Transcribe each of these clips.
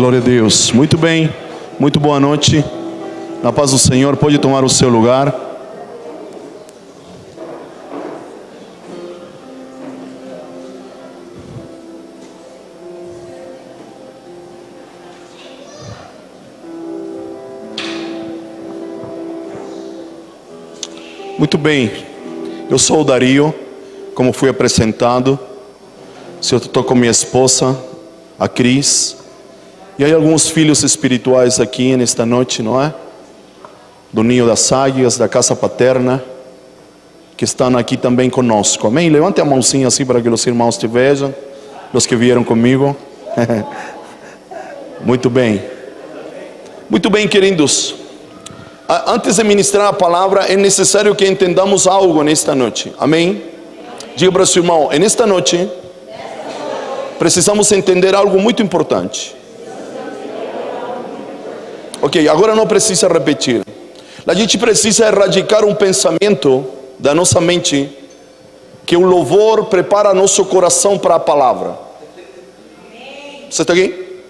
Glória a Deus. Muito bem, muito boa noite. Na paz do Senhor, pode tomar o seu lugar. Muito bem, eu sou o Dario, como fui apresentado. Eu estou com minha esposa, a Cris. E há alguns filhos espirituais aqui nesta noite, não é? Do ninho das águias, da casa paterna, que estão aqui também conosco. Amém? Levante a mãozinha assim para que os irmãos te vejam, os que vieram comigo. Muito bem. Muito bem, queridos. Antes de ministrar a palavra, é necessário que entendamos algo nesta noite. Amém? Diga para o seu irmão, nesta noite, precisamos entender algo muito importante. Ok, agora não precisa repetir. A gente precisa erradicar um pensamento da nossa mente, que o louvor prepara nosso coração para a palavra. Você está aqui?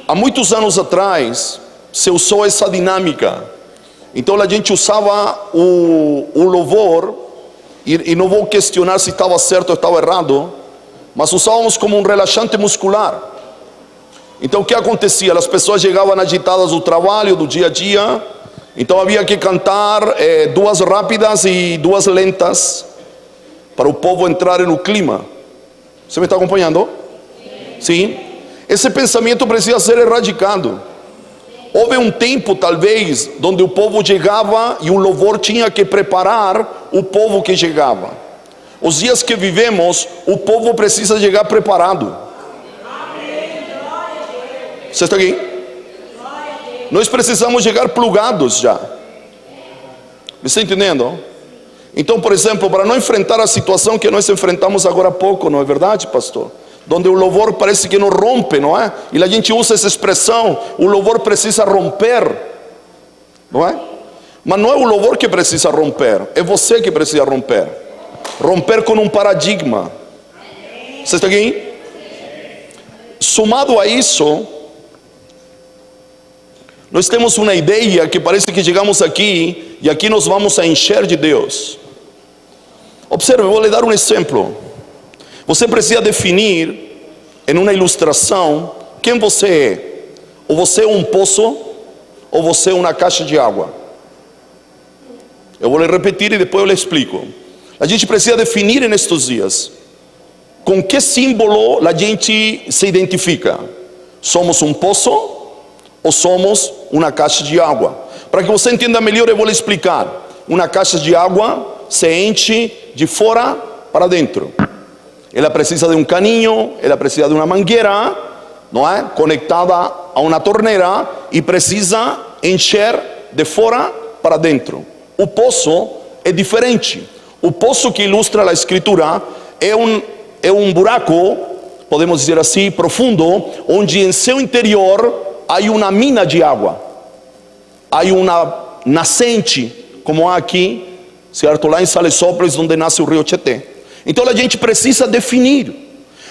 Há muitos anos atrás, se usou essa dinâmica. Então a gente usava o louvor, e não vou questionar se estava certo ou estava errado, mas usávamos como um relaxante muscular. Então o que acontecia? As pessoas chegavam agitadas do trabalho, do dia a dia. Então havia que cantar duas rápidas e duas lentas, para o povo entrar no clima. Você me está acompanhando? Sim. Esse pensamento precisa ser erradicado. Houve um tempo, talvez, onde o povo chegava e o louvor tinha que preparar o povo que chegava. Os dias que vivemos, o povo precisa chegar preparado. Você está aqui? Nós precisamos chegar plugados já. Me está entendendo? Então, por exemplo, para não enfrentar a situação que nós enfrentamos agora há pouco, não é verdade, pastor? Onde o louvor parece que não rompe, não é? E a gente usa essa expressão, o louvor precisa romper, não é? Mas não é o louvor que precisa romper, é você que precisa romper. Romper com um paradigma. Você está aqui? Somado a isso, nós temos uma ideia que parece que chegamos aqui e aqui nós vamos a encher de Deus. Observe, eu vou lhe dar um exemplo. Você precisa definir em uma ilustração quem você é. Ou você é um poço, ou você é uma caixa de água. Eu vou lhe repetir e depois eu lhe explico. A gente precisa definir nestes dias com que símbolo a gente se identifica. Somos um poço ou somos uma caixa de água? Para que você entenda melhor, eu vou lhe explicar. Uma caixa de água se enche de fora para dentro. Ela precisa de um caninho, ela precisa de uma mangueira, não é? Conectada a uma torneira, e precisa encher de fora para dentro. O poço é diferente. O poço que ilustra a escritura é um buraco, podemos dizer assim, profundo, onde em seu interior há uma mina de água, há uma nascente, como há aqui, certo? Lá em Salesópolis, onde nasce o rio Tietê. Então a gente precisa definir,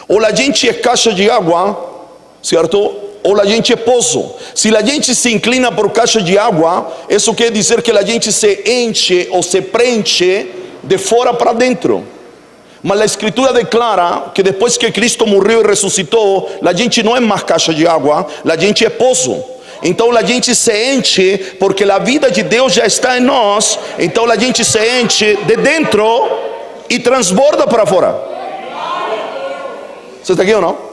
ou a gente é caixa de água, certo? Ou a gente é poço. Se a gente se inclina por caixa de água, isso quer dizer que a gente se enche ou se preenche de fora para dentro. Mas a escritura declara que depois que Cristo morreu e ressuscitou, a gente não é mais caixa de água, a gente é poço. Então a gente se enche porque a vida de Deus já está em nós. Então a gente se enche de dentro e transborda para fora. Você está aqui ou não?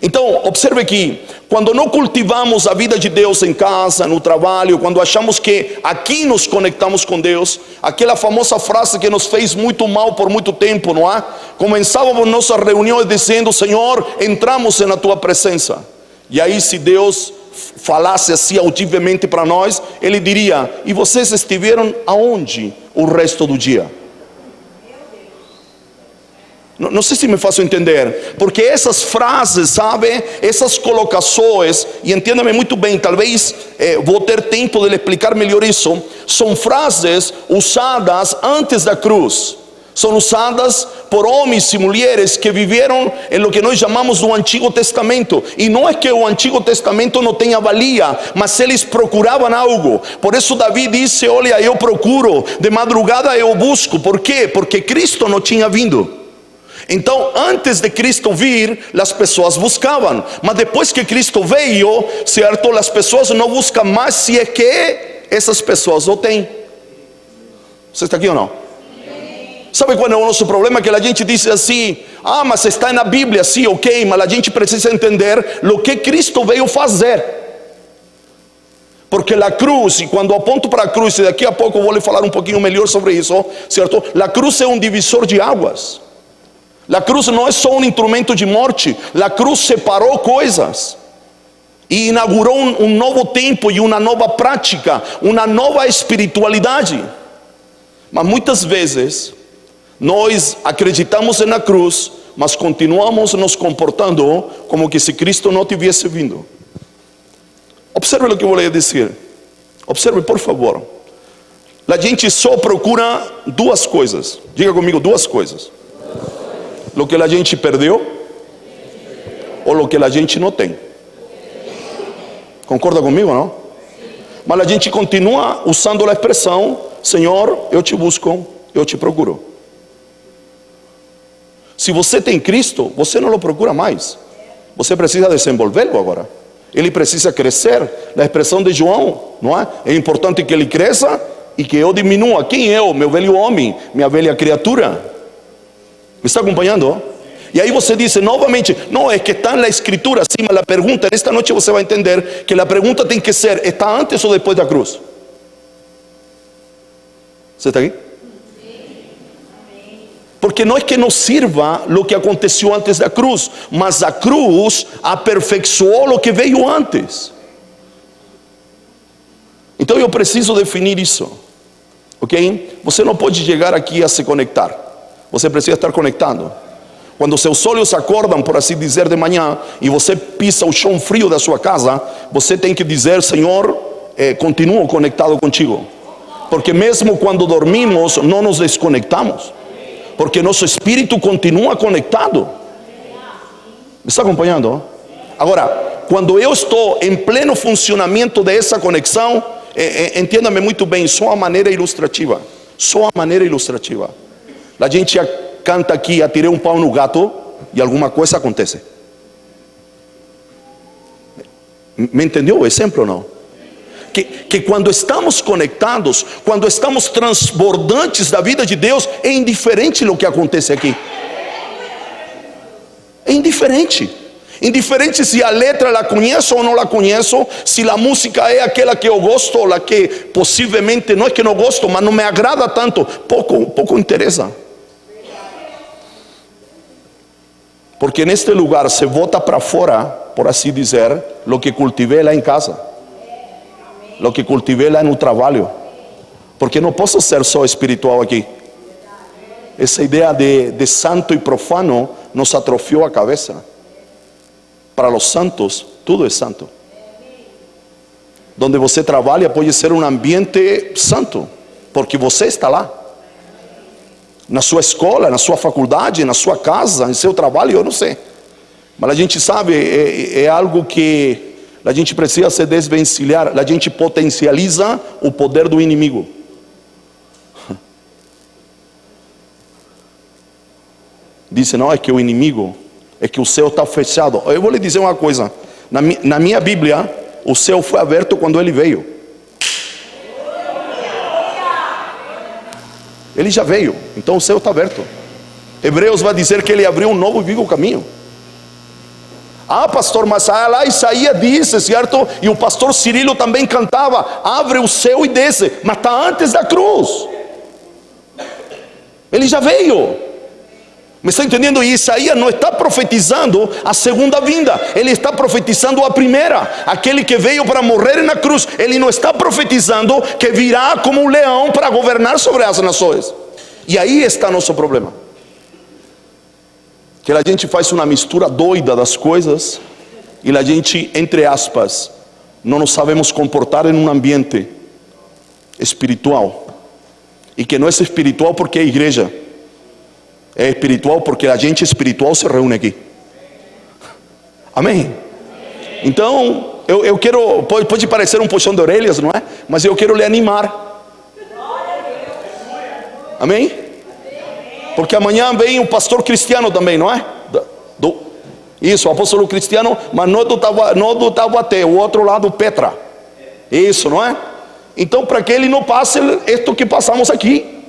Então observe que quando não cultivamos a vida de Deus em casa, no trabalho, quando achamos que aqui nos conectamos com Deus, aquela famosa frase que nos fez muito mal por muito tempo, não é? Começávamos nossas reuniões dizendo: Senhor, entramos na tua presença. E aí, se Deus falasse assim audivelmente para nós, Ele diria: e vocês estiveram aonde o resto do dia? Não sei se me faço entender, porque essas frases, sabe, essas colocações, e entenda-me muito bem, talvez vou ter tempo de explicar melhor isso, são frases usadas antes da cruz. São usadas por homens e mulheres que viveram em lo que nós chamamos do Antigo Testamento. E não é que o Antigo Testamento não tenha valia, mas eles procuravam algo. Por isso Davi disse: olha, eu procuro, de madrugada eu busco. Por quê? Porque Cristo não tinha vindo. Então, antes de Cristo vir, as pessoas buscavam. Mas depois que Cristo veio, certo? As pessoas não buscam mais, se é que essas pessoas o têm. Você está aqui ou não? Sabe qual é o nosso problema? Que a gente diz assim: ah, mas está na Bíblia. Sim, ok, mas a gente precisa entender o que Cristo veio fazer. Porque a cruz, e quando aponto para a cruz, e daqui a pouco eu vou lhe falar um pouquinho melhor sobre isso, certo? A cruz é um divisor de águas. A cruz não é só um instrumento de morte. A cruz separou coisas e inaugurou um novo tempo e uma nova prática, uma nova espiritualidade. Mas muitas vezes nós acreditamos na cruz, mas continuamos nos comportando como que se Cristo não tivesse vindo. Observe o que eu vou lhe dizer. Observe, por favor. A gente só procura duas coisas. Diga comigo, duas coisas. O que a gente perdeu ou o que a gente não tem. Concorda comigo, não? Mas a gente continua usando a expressão: Senhor, eu te busco, eu te procuro. Se você tem Cristo, você não o procura mais. Você precisa desenvolvê-lo agora. Ele precisa crescer. A expressão de João, não é? É importante que ele cresça e que eu diminua. Quem eu? Meu velho homem, minha velha criatura. Me está acompanhando? E aí você diz novamente: não, é que está na Escritura. Sim, mas a pergunta, esta noite você vai entender que a pergunta tem que ser: está antes ou depois da cruz? Você está aqui? Porque não é que nos sirva o que aconteceu antes da cruz, mas a cruz aperfeiçoou o que veio antes. Então eu preciso definir isso, ok? Você não pode chegar aqui a se conectar. Você precisa estar conectado. Quando seus olhos acordam, por assim dizer, de manhã, e você pisa o chão frio da sua casa, você tem que dizer: Senhor, continuo conectado contigo. Porque mesmo quando dormimos, não nos desconectamos. Porque nosso espírito continua conectado. Me está acompanhando? Agora, quando eu estou em pleno funcionamento dessa conexão, entenda-me muito bem, só a maneira ilustrativa. Só a maneira ilustrativa. A gente canta aqui: atirei um pau no gato e alguma coisa acontece. Me entendeu o exemplo ou não? Que quando estamos conectados, quando estamos transbordantes da vida de Deus, é indiferente o que acontece aqui. É indiferente. Indiferente se a letra la conheço ou não la conheço, se a música é aquela que eu gosto ou a que possivelmente não é que não gosto, mas não me agrada tanto, pouco interessa. Porque neste lugar se bota para fora, por assim dizer, o que cultivei lá em casa. Lo que cultivei lá no trabalho. Porque não posso ser só espiritual aqui. Essa ideia de santo e profano nos atrofiou a cabeça. Para os santos, tudo é santo. Donde você trabalha pode ser um ambiente santo, porque você está lá. Na sua escola, na sua faculdade, na sua casa, em seu trabalho, eu não sei. Mas a gente sabe, é algo que a gente precisa se desvencilhar. A gente potencializa o poder do inimigo. Diz: não, é que o inimigo, é que o céu está fechado. Eu vou lhe dizer uma coisa: na minha Bíblia, o céu foi aberto quando ele veio. Ele já veio, então o céu está aberto. Hebreus vai dizer que ele abriu um novo e vivo caminho. Ah, pastor, mas lá Isaías disse, certo? E o pastor Cirilo também cantava: abre o céu e desce. Mas está antes da cruz. Ele já veio. Me está entendendo? E Isaías não está profetizando a segunda vinda. Ele está profetizando a primeira. Aquele que veio para morrer na cruz. Ele não está profetizando que virá como um leão para governar sobre as nações. E aí está nosso problema. Que a gente faz uma mistura doida das coisas e a gente, entre aspas, não nos sabemos comportar em um ambiente espiritual. E que não é espiritual porque é igreja, É espiritual porque a gente espiritual se reúne aqui. Amém? Então, eu quero, pode parecer um puxão de orelhas, não é? Mas eu quero lhe animar. Amém? Porque amanhã vem o pastor Cristiano também, não é? Isso, o apóstolo Cristiano, mas não do Taubaté, o outro lado Petra. Isso, não é? Então, para que ele não passe isto que passamos aqui.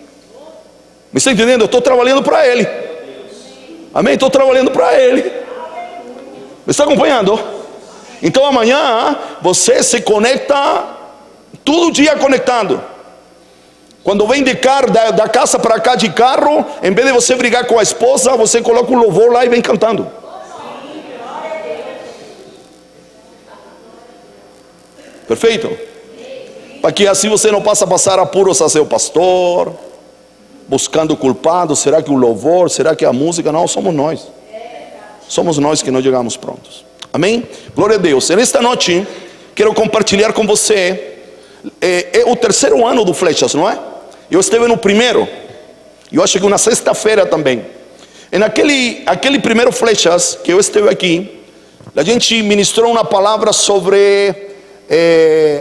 Me está entendendo? Eu estou trabalhando para ele. Amém? Estou trabalhando para ele. Me está acompanhando? Então amanhã você se conecta, todo dia conectando. Quando vem de carro, da casa para cá de carro, em vez de você brigar com a esposa, você coloca um louvor lá e vem cantando. Perfeito? Para que assim você não passe a passar apuros a seu pastor, buscando culpados. Será que o louvor, será que a música? Não, somos nós. Somos nós que não chegamos prontos. Amém? Glória a Deus. Nesta noite, quero compartilhar com você. É o terceiro ano do Flechas, não é? Eu estive no primeiro. Eu acho que na sexta-feira também. Aquele primeiro Flechas que eu estive aqui, a gente ministrou uma palavra sobre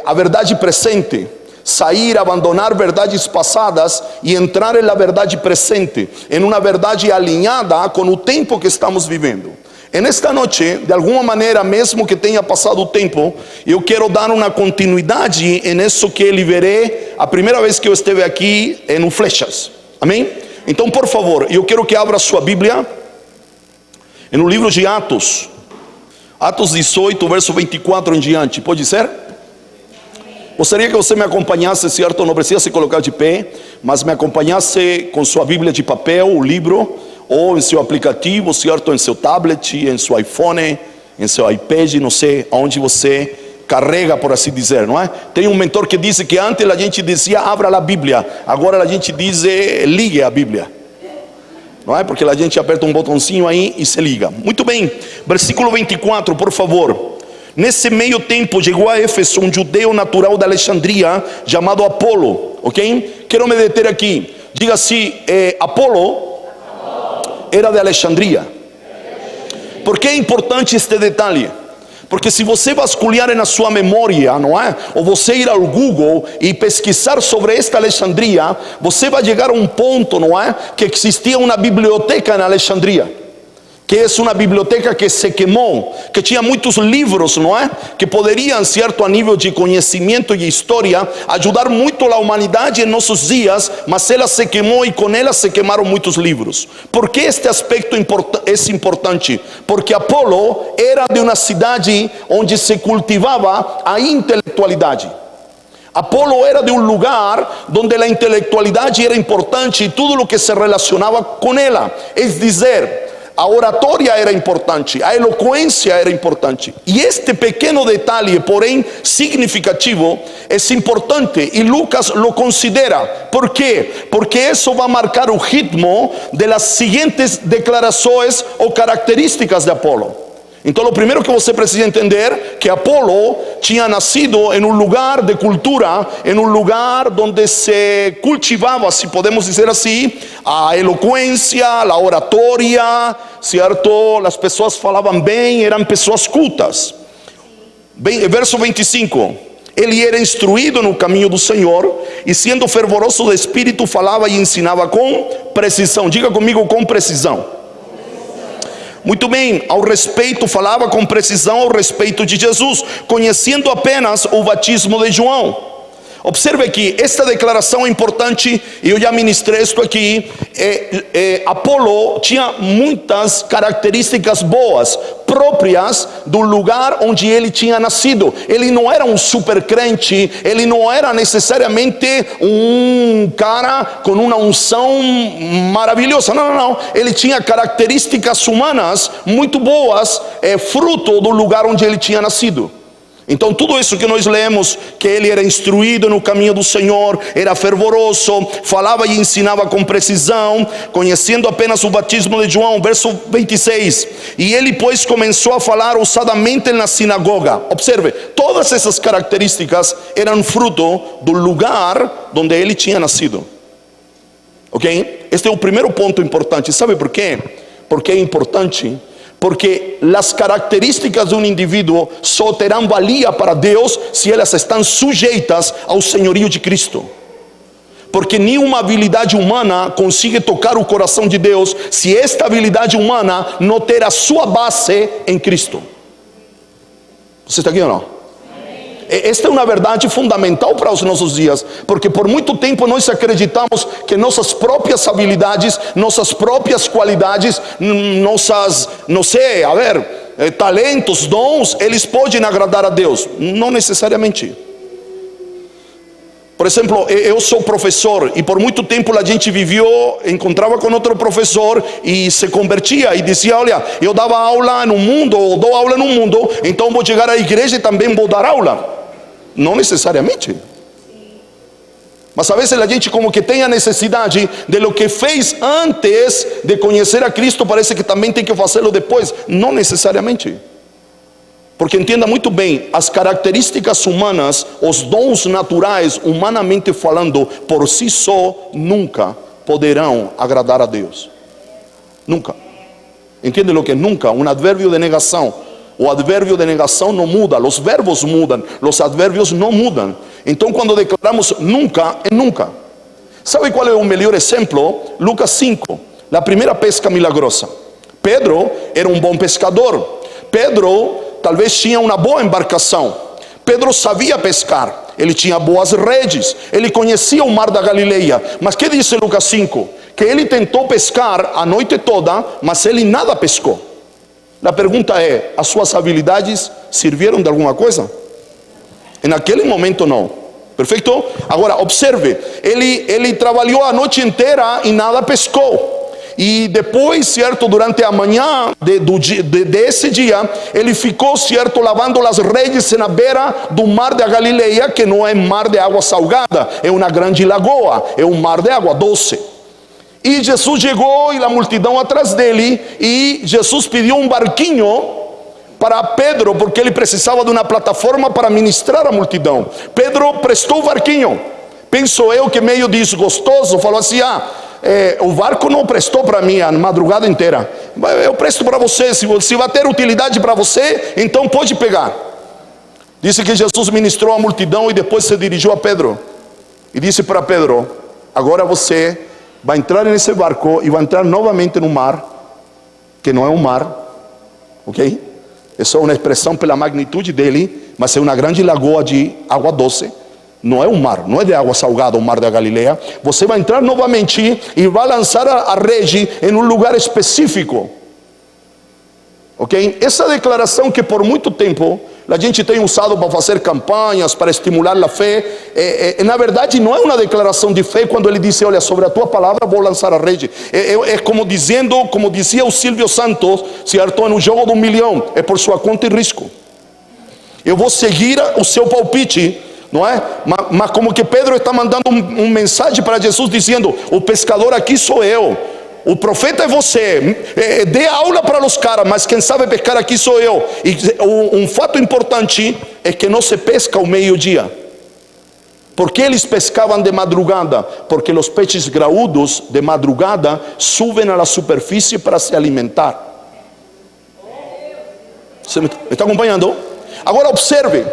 a verdade presente. Sair, abandonar verdades passadas e entrar na verdade presente, em uma verdade alinhada com o tempo que estamos vivendo. Nesta noite, de alguma maneira, mesmo que tenha passado o tempo, eu quero dar uma continuidade nisso que liberei a primeira vez que eu estive aqui no Flechas. Amém? Então, por favor, eu quero que abra sua Bíblia no livro de Atos. Atos 18, verso 24 em diante. Pode ser? Gostaria que você me acompanhasse, certo? Não precisa se colocar de pé, mas me acompanhasse com sua Bíblia de papel, o livro, ou em seu aplicativo, certo? Em seu tablet, em seu iPhone, em seu iPad, não sei aonde você carrega, por assim dizer, não é? Tem um mentor que disse que antes a gente dizia abra a Bíblia, agora a gente diz ligue a Bíblia, não é? Porque a gente aperta um botãozinho aí e se liga. Muito bem, versículo 24, por favor. Nesse meio tempo chegou a Éfeso um judeu natural da Alexandria chamado Apolo, ok? Quero me deter aqui. Diga assim, Apolo era de Alexandria. Por que é importante este detalhe? Porque se você vasculhar na sua memória, não é? Ou você ir ao Google e pesquisar sobre esta Alexandria, você vai chegar a um ponto, não é? Que existia uma biblioteca na Alexandria, que é uma biblioteca que se queimou, que tinha muitos livros, não é? Que poderiam, certo, a nível de conhecimento e história, ajudar muito a humanidade em nossos dias, mas ela se queimou e com ela se queimaram muitos livros. Por que este aspecto é importante? Porque Apolo era de uma cidade onde se cultivava a intelectualidade. Apolo era de um lugar onde a intelectualidade era importante e tudo o que se relacionava com ela, é dizer, a oratória era importante, a eloquência era importante. E este pequeno detalhe, porém significativo, é importante e Lucas lo considera. ¿Por quê? Porque isso vai marcar o ritmo das seguintes declarações ou características de Apolo. Então, o primeiro que você precisa entender que Apolo tinha nascido em um lugar de cultura, em um lugar onde se cultivava, se podemos dizer assim, a eloquência, a oratória, certo? As pessoas falavam bem, eram pessoas cultas. Bem, verso 25. Ele era instruído no caminho do Senhor e, sendo fervoroso de espírito, falava e ensinava com precisão. Diga comigo, com precisão. Muito bem, ao respeito, falava com precisão ao respeito de Jesus, conhecendo apenas o batismo de João. Observe aqui, esta declaração é importante, e eu já ministrei isto aqui. Apolo tinha muitas características boas, próprias do lugar onde ele tinha nascido. Ele não era um super crente, ele não era necessariamente um cara com uma unção maravilhosa, não. Ele tinha características humanas muito boas, fruto do lugar onde ele tinha nascido. Então tudo isso que nós lemos, que ele era instruído no caminho do Senhor, era fervoroso, falava e ensinava com precisão, conhecendo apenas o batismo de João, verso 26. E ele, pois, começou a falar ousadamente na sinagoga. Observe, todas essas características eram fruto do lugar onde ele tinha nascido. Ok? Este é o primeiro ponto importante. Sabe por quê? Porque é importante. Porque as características de um indivíduo só terão valia para Deus se elas estão sujeitas ao senhorio de Cristo. Porque nenhuma habilidade humana consegue tocar o coração de Deus se esta habilidade humana não ter a sua base em Cristo. Você está aqui ou não? Esta é uma verdade fundamental para os nossos dias, porque por muito tempo nós acreditamos que nossas próprias habilidades, nossas próprias qualidades, nossas, não sei, talentos, dons, eles podem agradar a Deus. Não necessariamente. Por exemplo, eu sou professor e por muito tempo a gente encontrava com outro professor e se convertia e dizia: olha, eu dava aula no mundo, ou dou aula no mundo, então vou chegar à igreja e também vou dar aula. Não necessariamente. Mas às vezes a gente como que tem a necessidade de lo que fez antes de conhecer a Cristo, parece que também tem que fazê-lo depois. Não necessariamente. Porque entenda muito bem, as características humanas, os dons naturais, humanamente falando, por si só, nunca poderão agradar a Deus. Nunca. Entende o que é nunca? Um advérbio de negação. O advérbio de negação não muda, os verbos mudam, os advérbios não mudam. Então quando declaramos nunca, é nunca. Sabe qual é o melhor exemplo? Lucas 5, a primeira pesca milagrosa. Pedro era um bom pescador. Pedro talvez tinha uma boa embarcação. Pedro sabia pescar, ele tinha boas redes, ele conhecia o mar da Galileia. Mas que diz Lucas 5? Que ele tentou pescar a noite toda, mas ele nada pescou. A pergunta é: as suas habilidades serviram de alguma coisa? Naquele momento não. Perfeito? Agora observe, ele trabalhou a noite inteira e nada pescou. E depois, certo, durante a manhã desse dia, ele ficou, certo, lavando as redes na beira do mar da Galileia, que não é mar de água salgada, é uma grande lagoa, é um mar de água doce. E Jesus chegou e a multidão atrás dele, e Jesus pediu um barquinho para Pedro, porque ele precisava de uma plataforma para ministrar a multidão. Pedro prestou o barquinho. Penso eu que meio desgostoso, falou assim: o barco não prestou para mim a madrugada inteira, eu presto para você, se vai ter utilidade para você, então pode pegar. Disse que Jesus ministrou a multidão e depois se dirigiu a Pedro e disse para Pedro: agora você vai entrar nesse barco e vai entrar novamente no mar, que não é um mar, ok? É só uma expressão pela magnitude dele, mas é uma grande lagoa de água doce. Não é um mar, não é de água salgada o mar da Galileia. Você vai entrar novamente e vai lançar a rede em um lugar específico. Ok? Essa declaração que por muito tempo a gente tem usado para fazer campanhas, para estimular a fé, na verdade não é uma declaração de fé quando ele diz: olha, sobre a tua palavra vou lançar a rede. É como dizendo, como dizia o Silvio Santos, certo? No jogo do 1 milhão, é por sua conta e risco. Eu vou seguir o seu palpite, não é? Mas como que Pedro está mandando um mensagem para Jesus dizendo: o pescador aqui sou eu, o profeta é você, dê aula para os caras, mas quem sabe pescar aqui sou eu. E um fato importante é que não se pesca ao meio-dia. Por que eles pescavam de madrugada? Porque os peixes graúdos de madrugada subem à superfície para se alimentar. Você me está acompanhando? Agora observe,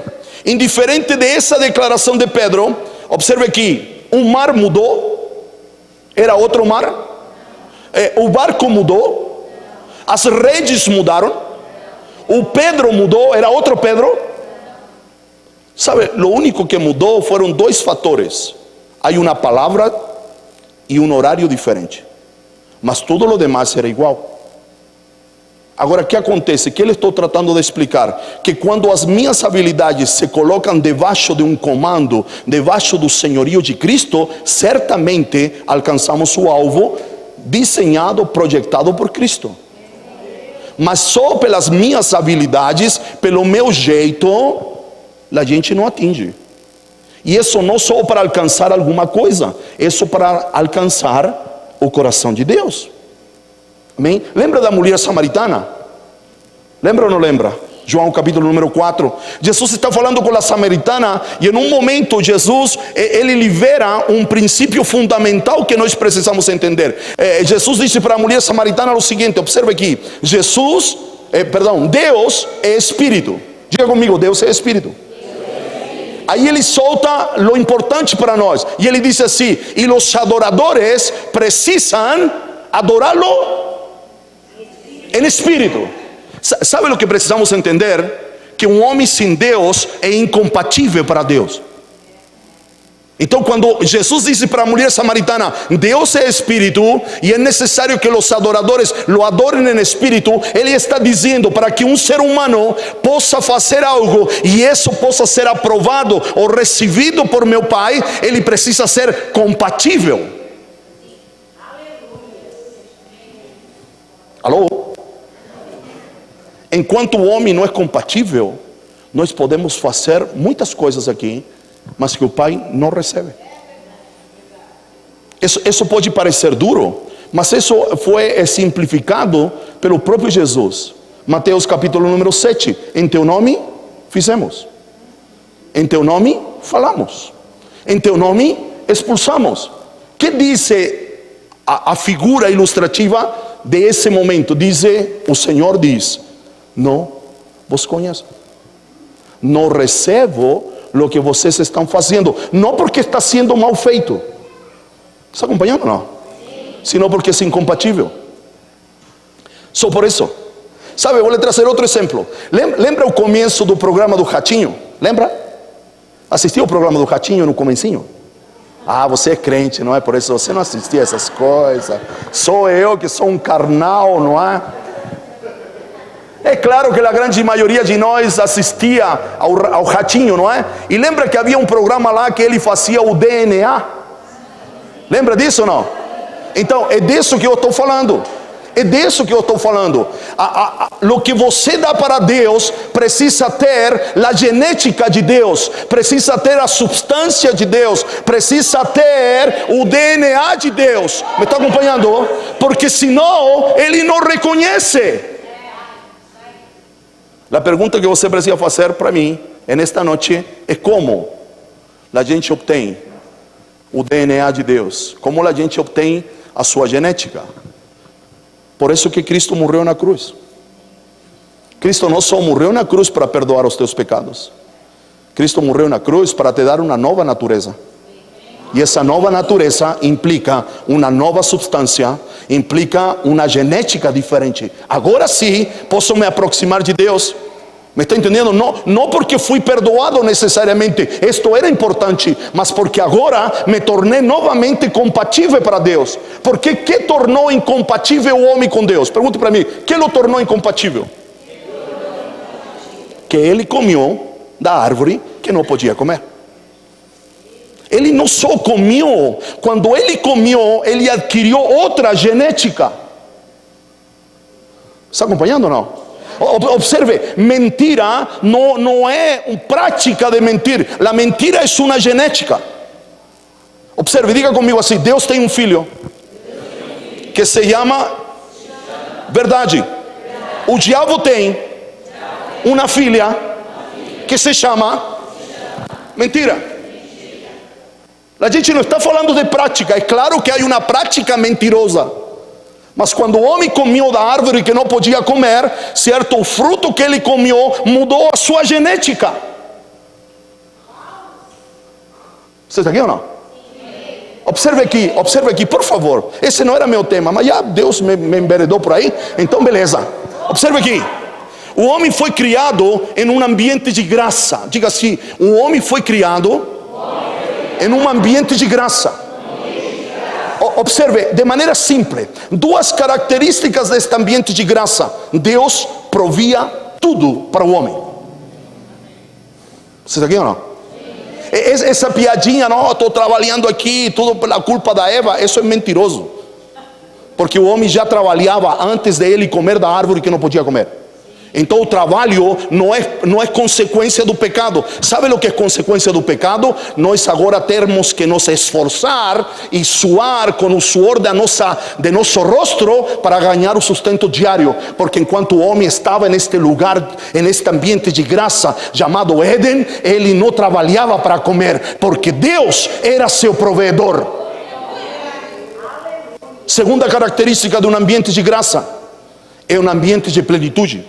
indiferente dessa declaração de Pedro, observe que o mar mudou, era outro mar. O barco mudou, as redes mudaram, o Pedro mudou, era outro Pedro. Sabe, o único que mudou foram dois fatores: há uma palavra e um horário diferente, mas tudo o demais era igual. Agora, o que acontece? Que ele estou tratando de explicar que quando as minhas habilidades se colocam debaixo de um comando, debaixo do senhorio de Cristo, certamente alcançamos o alvo desenhado, projetado por Cristo. Mas só pelas minhas habilidades, pelo meu jeito, a gente não atinge. E isso não só para alcançar alguma coisa, isso para alcançar o coração de Deus. Amém? Lembra da mulher samaritana? Lembra ou não lembra? João capítulo número 4. Jesus está falando com a samaritana e em um momento Jesus, ele libera um princípio fundamental que nós precisamos entender. Jesus disse para a mulher samaritana o seguinte, observe aqui, Deus é Espírito. Diga comigo, Deus é Espírito. Aí ele solta lo importante para nós. E ele diz assim, e os adoradores precisam adorá-lo em Espírito. Sabe o que precisamos entender? Que um homem sem Deus é incompatível para Deus. Então quando Jesus disse para a mulher samaritana, Deus é Espírito e é necessário que os adoradores lo adorem em Espírito, ele está dizendo para que um ser humano possa fazer algo e isso possa ser aprovado ou recebido por meu Pai, ele precisa ser compatível. Alô? Enquanto o homem não é compatível, nós podemos fazer muitas coisas aqui, mas que o Pai não recebe. Isso pode parecer duro, mas isso foi simplificado pelo próprio Jesus. Mateus capítulo número 7, em teu nome fizemos, em teu nome falamos, em teu nome expulsamos. Que diz a figura ilustrativa desse momento? Diz, o Senhor diz, não vos conheço, não recebo o que vocês estão fazendo, não porque está sendo mal feito, está acompanhando ou não? Sino porque é incompatível. Só por isso. Sabe, vou lhe trazer outro exemplo. Lembra o começo do programa do Ratinho? Lembra? Assistiu o programa do Ratinho no comecinho? Ah, você é crente, não é? Por isso você não assistia essas coisas. Sou eu que sou um carnal, não é? É claro que a grande maioria de nós assistia ao Ratinho, não é? E lembra que havia um programa lá que ele fazia o DNA? Lembra disso ou não? Então, é disso que eu estou falando. É disso que eu estou falando. O que você dá para Deus precisa ter a genética de Deus, precisa ter a substância de Deus, precisa ter o DNA de Deus. Me está acompanhando? Porque senão ele não reconhece. A pergunta que você precisa fazer para mim nesta noite é como a gente obtém o DNA de Deus, como a gente obtém a sua genética. Por isso que Cristo morreu na cruz. Cristo não só morreu na cruz para perdoar os teus pecados, Cristo morreu na cruz para te dar uma nova natureza. E essa nova natureza implica uma nova substância, implica uma genética diferente. Agora sim, posso me aproximar de Deus. Me está entendendo? Não porque fui perdoado necessariamente, isto era importante, mas porque agora me tornei novamente compatível para Deus. Porque que tornou incompatível o homem com Deus? Pergunte para mim, que o tornou incompatível? Que ele comeu da árvore que não podia comer. Ele não só comeu, quando ele comeu, ele adquiriu outra genética. Está acompanhando ou não? Observe, mentira não é uma prática de mentir. A mentira é uma genética. Observe, diga comigo assim: Deus tem um filho que se chama verdade. O diabo tem uma filha que se chama mentira. A gente não está falando de prática. É claro que há uma prática mentirosa, mas quando o homem comeu da árvore que não podia comer, certo, o fruto que ele comeu mudou a sua genética. Você está aqui ou não? Observe aqui, por favor. Esse não era meu tema, mas já Deus me enveredou por aí, então beleza. Observe aqui. O homem foi criado em um ambiente de graça. Diga assim: o homem foi criado em um ambiente de graça. Observe, de maneira simples, duas características deste ambiente de graça: Deus provia tudo para o homem. Você está aqui ou não? Essa piadinha, não, estou trabalhando aqui, tudo pela culpa da Eva, isso é mentiroso. Porque o homem já trabalhava antes de ele comer da árvore que não podia comer. Então o trabalho não é consequência do pecado. Sabe o que é consequência do pecado? Nós agora temos que nos esforçar e suar com o suor de nosso rosto para ganhar o sustento diário. Porque enquanto o homem estava neste lugar, neste ambiente de graça chamado Éden, ele não trabalhava para comer, porque Deus era seu provedor. Segunda característica de um ambiente de graça é um ambiente de plenitude.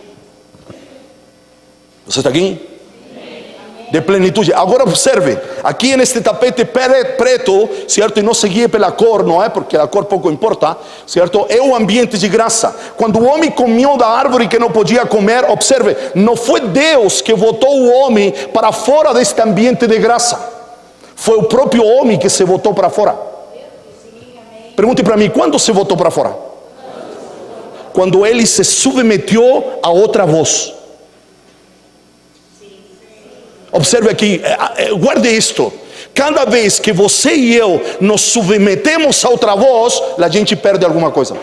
Você está aqui? De plenitude. Agora observe, aqui neste tapete preto, certo? E não se guie pela cor, não é? Porque a cor pouco importa, certo? É um ambiente de graça. Quando o homem comeu da árvore que não podia comer, observe, não foi Deus que botou o homem para fora deste ambiente de graça. Foi o próprio homem que se botou para fora. Pergunte para mim, quando se botou para fora? Quando ele se submeteu a outra voz. Observe aqui, guarde isto. Cada vez que você e eu nos submetemos a outra voz, a gente perde alguma coisa.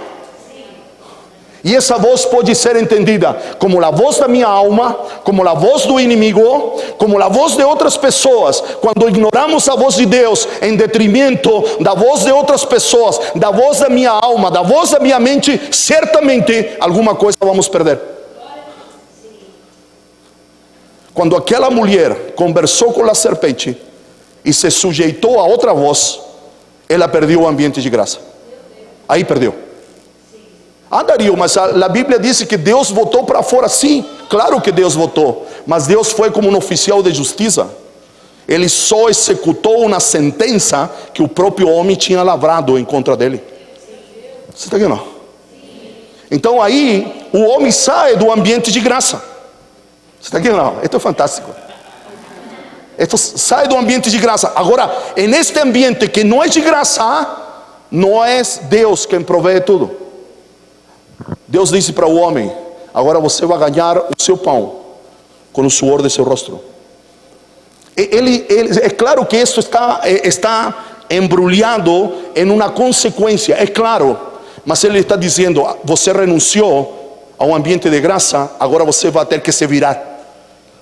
E essa voz pode ser entendida como a voz da minha alma, como a voz do inimigo, como a voz de outras pessoas. Quando ignoramos a voz de Deus em detrimento da voz de outras pessoas, da voz da minha alma, da voz da minha mente, certamente alguma coisa vamos perder. Quando aquela mulher conversou com a serpente e se sujeitou a outra voz, ela perdeu o ambiente de graça. Aí perdeu. Ah, Dario, mas a Bíblia diz que Deus votou para fora. Sim, claro que Deus votou, mas Deus foi como um oficial de justiça. Ele só executou uma sentença que o próprio homem tinha lavrado em contra dele. Você está aqui, não? Então aí o homem sai do ambiente de graça. Você está aqui ou não? Esto é fantástico. Esto sai do ambiente de graça. Agora, neste ambiente que não é de graça, não é Deus quem provê tudo. Deus disse para o homem: agora você vai ganhar o seu pão com o suor de seu rosto. É claro que isso está embrulhado em uma consequência, é claro. Mas ele está dizendo: você renunciou a um ambiente de graça, agora você vai ter que se virar.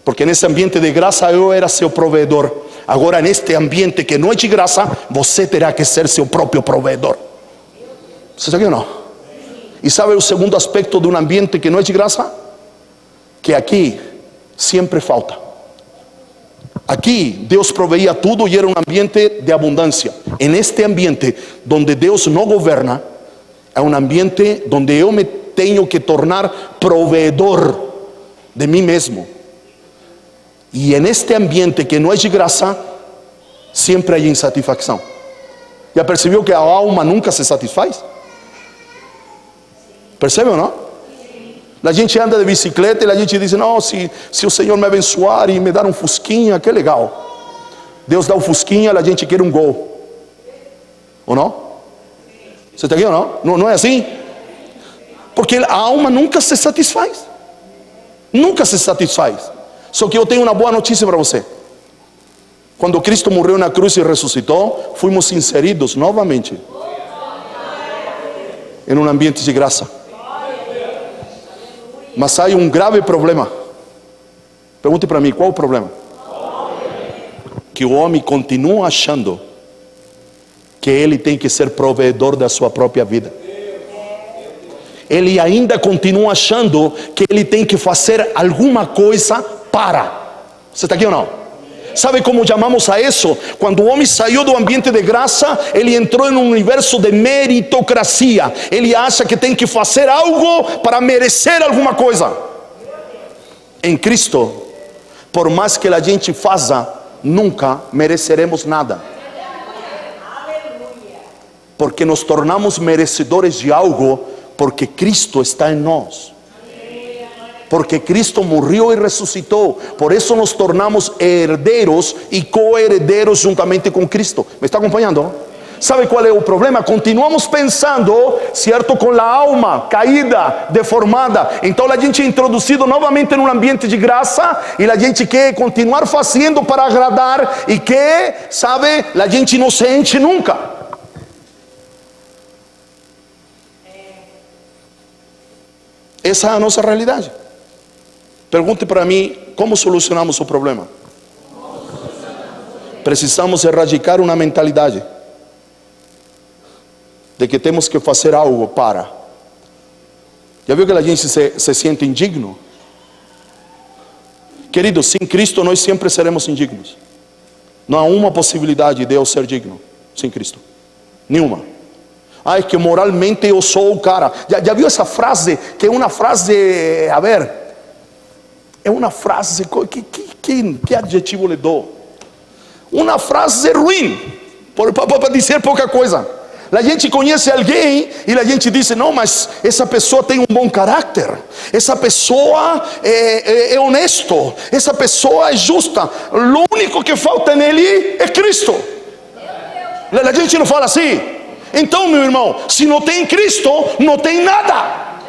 Porque nesse ambiente de graça eu era seu provedor. Agora neste ambiente que não é de graça, você terá que ser seu próprio provedor. Você sabe ou não? E sabe o segundo aspecto de um ambiente que não é de graça? Que aqui sempre falta. Aqui Deus proveía tudo e era um ambiente de abundância. Neste ambiente onde Deus não governa, é um ambiente onde eu me tenho que tornar provedor de mim mesmo. E neste ambiente que não é de graça, sempre há insatisfação. Já percebeu que a alma nunca se satisfaz? Percebe ou não? A gente anda de bicicleta e a gente diz: não, se o Senhor me abençoar e me dar um fusquinha, que legal. Deus dá um fusquinha, a gente quer um gol. Ou não? Você está aqui ou não? Não é assim? Porque a alma nunca se satisfaz. Nunca se satisfaz. Só que eu tenho uma boa notícia para você. Quando Cristo morreu na cruz e ressuscitou, fomos inseridos novamente em um ambiente de graça. Mas há um grave problema. Pergunte para mim, qual é o problema? Que o homem continua achando que ele tem que ser provedor da sua própria vida. Ele ainda continua achando que ele tem que fazer alguma coisa para. Você está aqui ou não? Sabe como chamamos a isso? Quando o homem saiu do ambiente de graça, ele entrou em um universo de meritocracia. Ele acha que tem que fazer algo para merecer alguma coisa. Em Cristo, por mais que a gente faça, nunca mereceremos nada. Porque nos tornamos merecedores de algo porque Cristo está em nós. Porque Cristo morreu e ressuscitou. Por isso nos tornamos herdeiros e co-herdeiros juntamente com Cristo. ¿Me está acompanhando? ¿Sabe qual é o problema? Continuamos pensando, certo, com a alma caída, deformada. Então a gente é introduzido novamente em um ambiente de graça e a gente quer continuar fazendo para agradar e que, sabe, a gente não se enche nunca. Essa é a nossa realidade. Pergunte para mim, como solucionamos o problema? Precisamos erradicar uma mentalidade de que temos que fazer algo para. Já viu que a gente se sente indigno? Querido, sem Cristo nós sempre seremos indignos. Não há uma possibilidade de eu ser digno sem Cristo. Nenhuma. Ah, é que moralmente eu sou o cara. Já viu essa frase? Que é uma frase, a ver, é uma frase, que adjetivo lhe dou? Uma frase ruim, para dizer pouca coisa. A gente conhece alguém e a gente diz, não, mas essa pessoa tem um bom caráter, essa pessoa é honesto, essa pessoa é justa. O único que falta nele é Cristo. A gente não fala assim. Então, meu irmão, se não tem Cristo, não tem nada.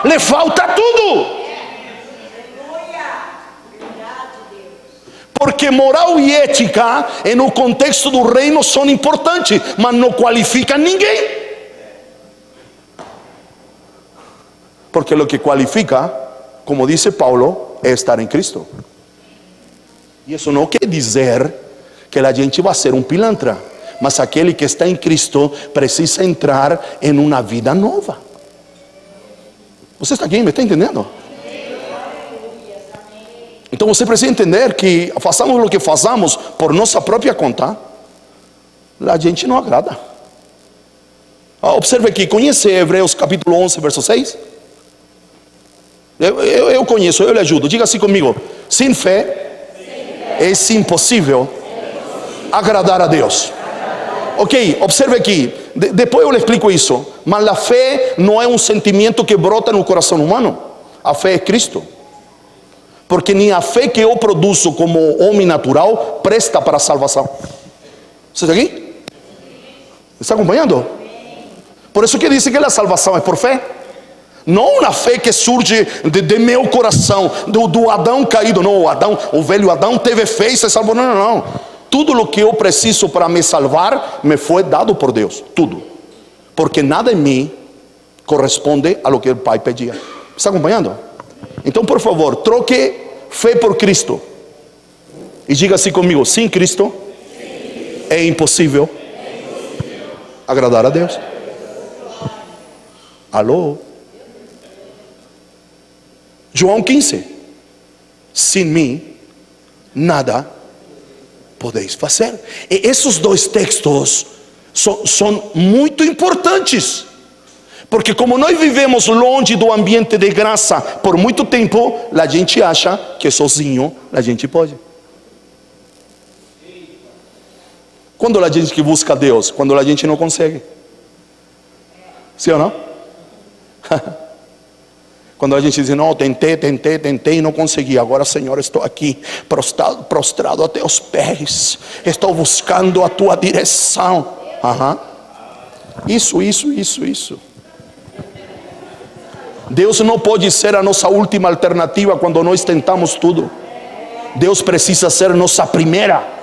Le falta tudo. Porque moral e ética, no contexto do reino, são importantes, mas não qualificam ninguém. Porque o que qualifica, como disse Paulo, é estar em Cristo. E isso não quer dizer que a gente vai ser um pilantra, mas aquele que está em Cristo precisa entrar em uma vida nova. Você está aqui? Me está entendendo? Então você precisa entender que façamos o que façamos por nossa própria conta, a gente não agrada. Observe aqui, conhece Hebreus capítulo 11, verso 6? Eu conheço, eu lhe ajudo. Diga assim comigo: sem fé é impossível agradar a Deus. Ok, observe aqui, depois eu lhe explico isso. Mas a fé não é um sentimento que brota no coração humano. A fé é Cristo. Porque nem a fé que eu produzo como homem natural presta para a salvação. Você está aqui? Está acompanhando? Por isso que diz que a salvação é por fé. Não uma fé que surge de meu coração, do Adão caído. Não, o velho Adão teve fé e se salvou. Não. Tudo o que eu preciso para me salvar me foi dado por Deus. Tudo. Porque nada em mim corresponde a lo que o Pai pedia. Está acompanhando? Então, por favor, troque fé por Cristo. E diga assim comigo: sem Cristo é impossível agradar a Deus. Alô? João 15: sem mim nada podeis fazer. E esses dois textos são muito importantes. Porque como nós vivemos longe do ambiente de graça por muito tempo, a gente acha que sozinho a gente pode. Quando a gente que busca Deus? Quando a gente não consegue. Sim ou não? Quando a gente diz, não, tentei e não consegui. Agora, Senhor, estou aqui prostrado a teus pés. Estou buscando a tua direção. Isso. Deus não pode ser a nossa última alternativa quando nós tentamos tudo. Deus precisa ser nossa primeira.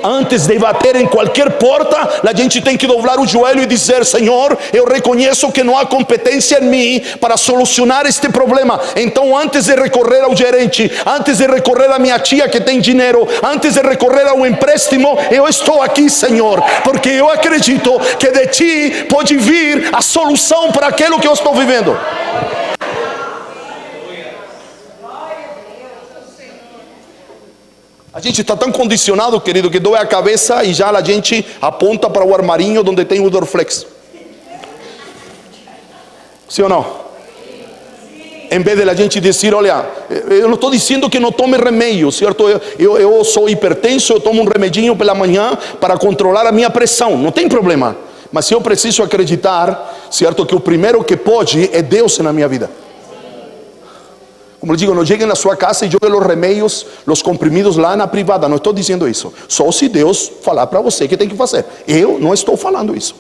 Antes de bater em qualquer porta, a gente tem que dobrar o joelho e dizer: Senhor, eu reconheço que não há competência em mim para solucionar este problema. Então, antes de recorrer ao gerente, antes de recorrer à minha tia que tem dinheiro, antes de recorrer ao empréstimo, eu estou aqui, Senhor, porque eu acredito que de Ti pode vir a solução para aquilo que eu estou vivendo. A gente está tão condicionado, querido, que dói a cabeça e já a gente aponta para o armarinho onde tem o Dorflex. Sim ou não? Em vez de a gente dizer, olha, eu não estou dizendo que não tome remédio, certo? Eu sou hipertenso, eu tomo um remedinho pela manhã para controlar a minha pressão, não tem problema. Mas eu preciso acreditar, certo, que o primeiro que pode é Deus na minha vida. Como eu digo, não cheguem na sua casa e joguem os remédios, os comprimidos lá na privada. Não estou dizendo isso. Só se Deus falar para você que tem que fazer. Eu não estou falando isso.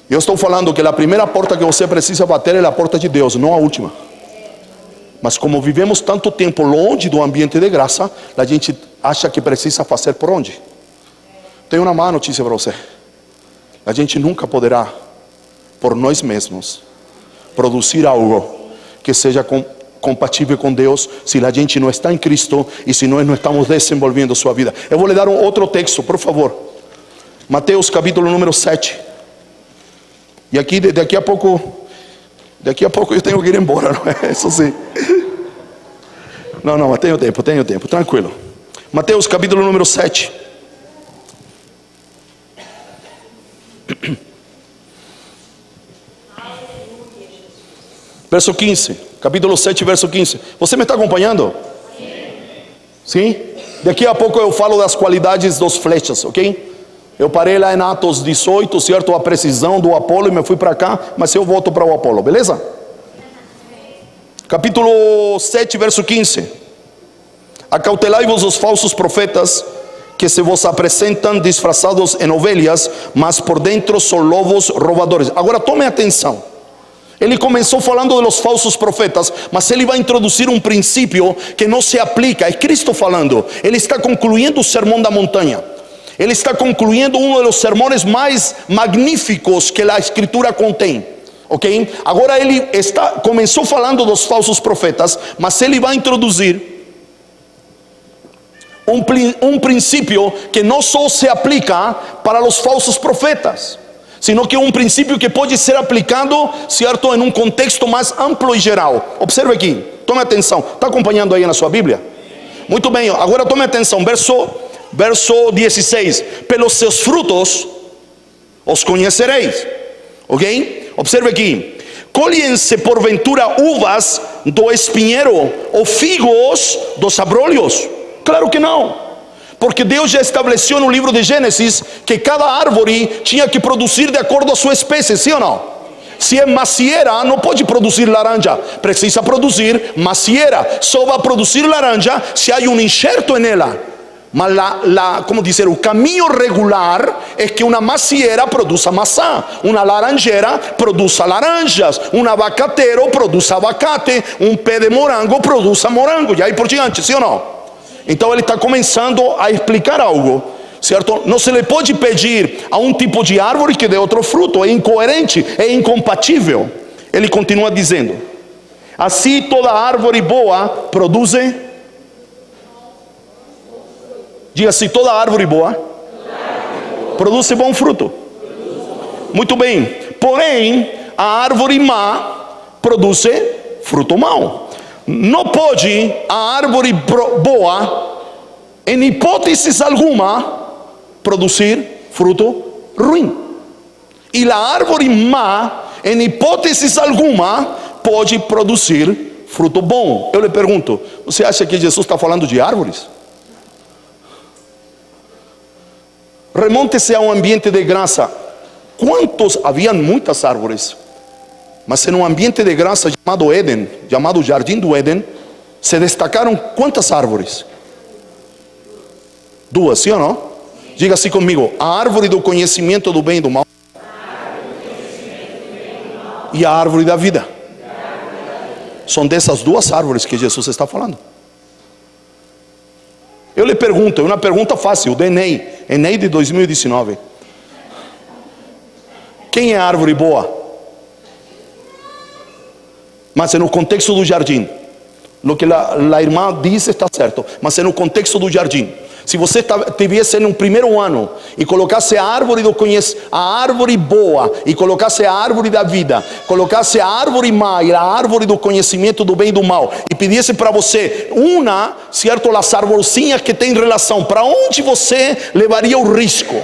Eu estou falando que a primeira porta que você precisa bater é a porta de Deus, não a última. Mas como vivemos tanto tempo longe do ambiente de graça, a gente acha que precisa fazer por onde? Tenho uma má notícia para você. A gente nunca poderá, por nós mesmos, produzir algo que seja compatível com Deus se a gente não está em Cristo e se nós não estamos desenvolvendo sua vida. Eu vou lhe dar outro texto, por favor. Mateus capítulo número 7. E aqui, daqui a pouco eu tenho que ir embora, não é? Isso sim. Não, mas tenho tempo, tranquilo. Mateus capítulo número 7. Verso 15, capítulo 7, verso 15. Você me está acompanhando? Sim? Daqui a pouco eu falo das qualidades dos flechas, ok? Eu parei lá em Atos 18, certo? A precisão do Apolo e me fui para cá, mas eu volto para o Apolo, beleza? Capítulo 7, verso 15. Acautelai-vos os falsos profetas, que se vos apresentam disfrazados em ovelhas, mas por dentro são lobos roubadores. Agora tome atenção. Ele começou falando dos falsos profetas, mas ele vai introduzir um princípio que não se aplica. É Cristo falando. Ele está concluindo o sermão da montanha. Ele está concluindo um dos sermões mais magníficos que a Escritura contém. Ok? Agora ele começou falando dos falsos profetas, mas ele vai introduzir um princípio que não só se aplica para os falsos profetas, sino que é um princípio que pode ser aplicado, certo, em um contexto mais amplo e geral. Observe aqui, tome atenção. Está acompanhando aí na sua Bíblia? Muito bem, agora tome atenção, verso 16. Pelos seus frutos os conhecereis. Ok? Observe aqui. Colhem-se porventura uvas do espinheiro ou figos dos abrolhos? Claro que não, porque Deus já estabeleceu no livro de Gênesis que cada árvore tinha que produzir de acordo à sua espécie, sim ou não? Se é macieira, não pode produzir laranja, precisa produzir macieira. Só vai produzir laranja se há um enxerto nela. Mas como dizer, o caminho regular é que uma macieira produza maçã, uma laranjeira produza laranjas, um abacateiro produz abacate, um pé de morango produz morango, e aí por diante, sim ou não? Então ele está começando a explicar algo, certo? Não se lhe pode pedir a um tipo de árvore que dê outro fruto, é incoerente, é incompatível. Ele continua dizendo: assim toda árvore boa produz. Diga assim: toda árvore boa produz bom fruto. Muito bem, porém a árvore má produz fruto mau. Não pode a árvore boa, em hipótese alguma, produzir fruto ruim. E a árvore má, em hipótese alguma, pode produzir fruto bom. Eu lhe pergunto, você acha que Jesus está falando de árvores? Remonte-se a um ambiente de graça. Havia muitas árvores, mas em um ambiente de graça chamado Éden, chamado Jardim do Éden, se destacaram quantas árvores? 2, sim ou não? Diga assim comigo: a árvore do conhecimento do bem e do mal, e a árvore da vida. São dessas 2 árvores que Jesus está falando. Eu lhe pergunto, é uma pergunta fácil, do Enem de 2019. Quem é a árvore boa? Mas no contexto do jardim, o que a irmã diz está certo, mas no contexto do jardim, se você estivesse no primeiro ano e colocasse a árvore a árvore boa, e colocasse a árvore da vida, colocasse a árvore má e a árvore do conhecimento do bem e do mal, e pedisse para você certo, as arvorezinhas que tem relação, para onde você levaria o risco?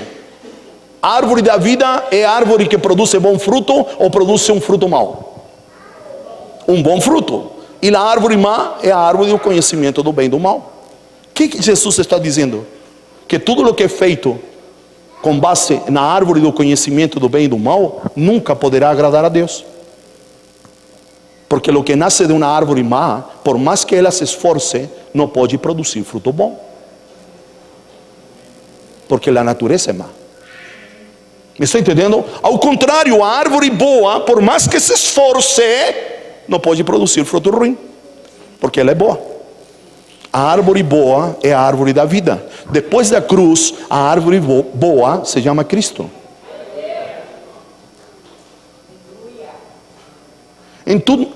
A árvore da vida é a árvore que produz bom fruto ou produz um fruto mau? Um bom fruto. E a árvore má é a árvore do conhecimento do bem e do mal. O que Jesus está dizendo? Que tudo o que é feito com base na árvore do conhecimento do bem e do mal nunca poderá agradar a Deus. Porque o que nasce de uma árvore má, por mais que ela se esforce, não pode produzir fruto bom. Porque a natureza é má. Me está entendendo? Ao contrário, a árvore boa, por mais que se esforce, não pode produzir fruto ruim, porque ela é boa. A árvore boa é a árvore da vida. Depois da cruz, a árvore boa se chama Cristo.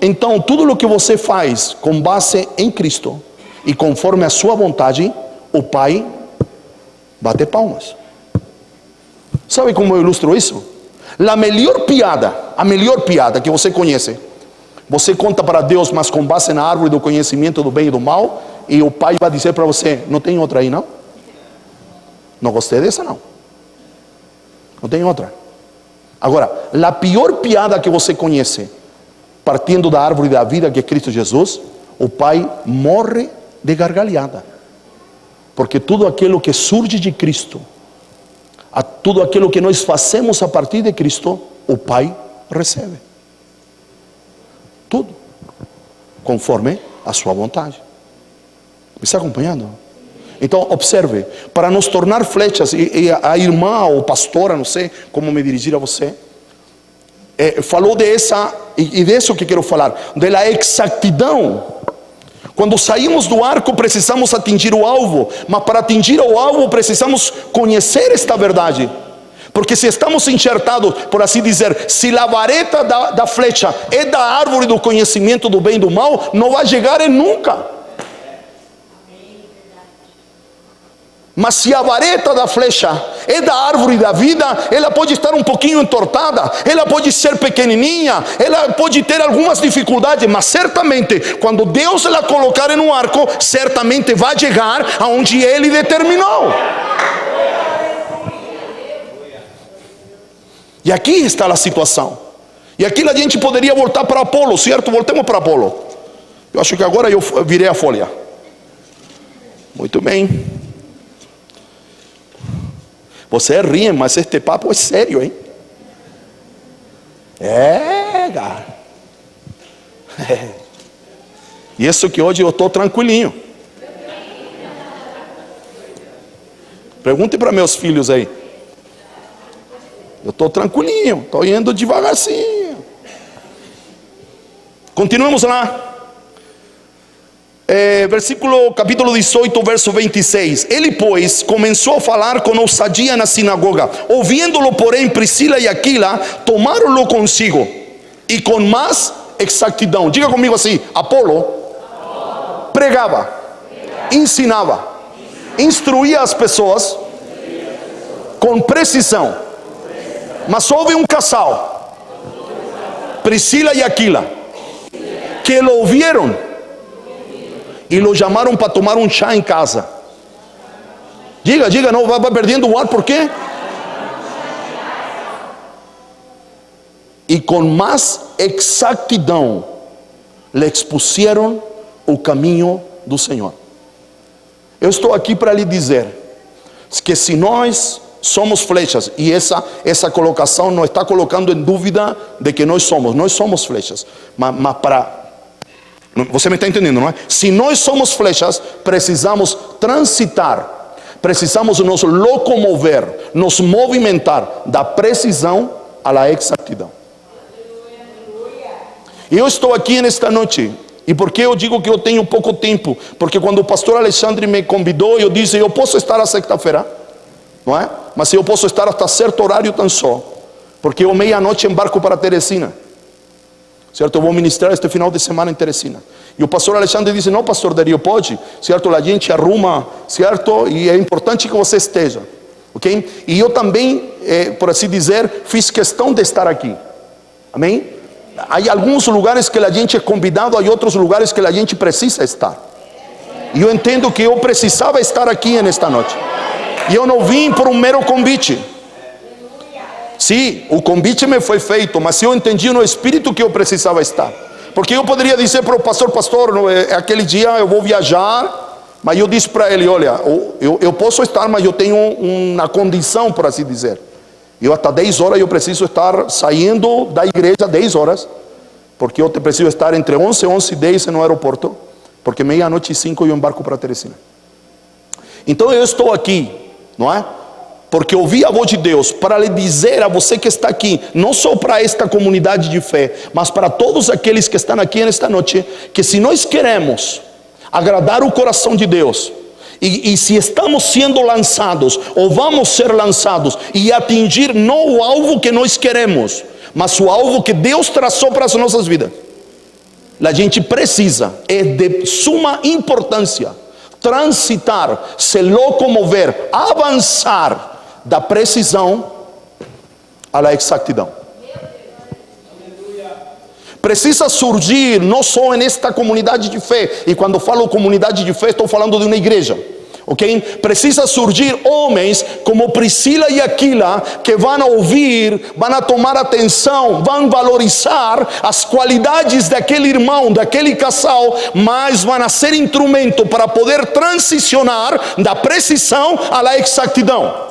Então, tudo o que você faz com base em Cristo e conforme a sua vontade, o Pai bate palmas. Sabe como eu ilustro isso? A melhor piada que você conhece, você conta para Deus, mas com base na árvore do conhecimento do bem e do mal, e o Pai vai dizer para você: não tem outra aí não? Não gostei dessa não. Não tem outra. Agora, a pior piada que você conhece, partindo da árvore da vida que é Cristo Jesus, o Pai morre de gargalhada. Porque tudo aquilo que surge de Cristo, tudo aquilo que nós fazemos a partir de Cristo, o Pai recebe. Tudo. Conforme a sua vontade. Me está acompanhando? Então, observe, para nos tornar flechas, e a irmã ou pastora, não sei como me dirigir a você, falou dessa, e disso que quero falar, da exatidão. Quando saímos do arco, precisamos atingir o alvo, mas para atingir o alvo, precisamos conhecer esta verdade. Porque se estamos enxertados, por assim dizer, se a vareta da flecha é da árvore do conhecimento do bem e do mal, não vai chegar em nunca. Mas se a vareta da flecha é da árvore da vida, ela pode estar um pouquinho entortada, ela pode ser pequenininha, ela pode ter algumas dificuldades, mas certamente, quando Deus ela colocar em um arco, certamente vai chegar aonde Ele determinou. E aqui está a situação. E aqui a gente poderia voltar para Apolo, certo? Voltemos para Apolo. Eu acho que agora eu virei a folha. Muito bem. Você ri, mas este papo é sério, hein? Cara. E isso que hoje eu estou tranquilinho. Pergunte para meus filhos aí. Eu estou tranquilinho, estou indo devagarzinho. Continuamos lá. Capítulo 18, verso 26. Ele, pois, começou a falar com ousadia na sinagoga. Ouvindo-lo, porém, Priscila e Aquila tomaram-lo consigo, e com mais exatidão. Diga comigo assim: Apolo pregava, ensinava, instruía as pessoas com precisão. Mas houve um casal, Priscila e Aquila, que lo ouviram e lo chamaram para tomar um chá em casa. Diga, não vai perdendo o ar, por quê? E com mais exatidão lhe expuseram o caminho do Senhor. Eu estou aqui para lhe dizer que se nós somos flechas, e essa colocação não está colocando em dúvida de que nós somos flechas, mas para... Você me está entendendo, não é? Se nós somos flechas, precisamos transitar, precisamos nos locomover, nos movimentar da precisão à exatidão. E eu estou aqui nesta noite, e por que eu digo que eu tenho pouco tempo? Porque quando o pastor Alexandre me convidou, eu disse: eu posso estar a sexta-feira, não é? Mas eu posso estar até certo horário tão só, porque eu meia-noite embarco para Teresina. Certo? Eu vou ministrar este final de semana em Teresina. E o pastor Alexandre disse: não, pastor Dario, pode, certo? A gente arruma, certo? E é importante que você esteja, ok? E eu também, por assim dizer, fiz questão de estar aqui, amém? Há alguns lugares que a gente é convidado, há outros lugares que a gente precisa estar. E eu entendo que eu precisava estar aqui nesta noite. E eu não vim por um mero convite. Sim, o convite me foi feito, mas eu entendi no Espírito que eu precisava estar. Porque eu poderia dizer para o pastor: aquele dia eu vou viajar, mas eu disse para ele: olha, eu posso estar, mas eu tenho uma condição, por assim dizer. Eu até 10 horas eu preciso estar saindo da igreja 10 horas, porque eu preciso estar entre 11 e 11:10 no aeroporto, porque meia-noite e 5 eu embarco para Teresina. Então eu estou aqui, não é? Porque ouvi a voz de Deus para lhe dizer a você que está aqui, não só para esta comunidade de fé, mas para todos aqueles que estão aqui nesta noite, que se nós queremos agradar o coração de Deus, e se estamos sendo lançados, ou vamos ser lançados, e atingir não o alvo que nós queremos, mas o alvo que Deus traçou para as nossas vidas, a gente precisa, é de suma importância, transitar, se locomover, avançar da precisão à exatidão. Precisa surgir, não só nesta comunidade de fé, e quando falo comunidade de fé, estou falando de uma igreja. Ok? Precisa surgir homens como Priscila e Aquila, que vão ouvir, vão tomar atenção, vão valorizar as qualidades daquele irmão, daquele casal, mas vão ser instrumento para poder transicionar da precisão à exatidão.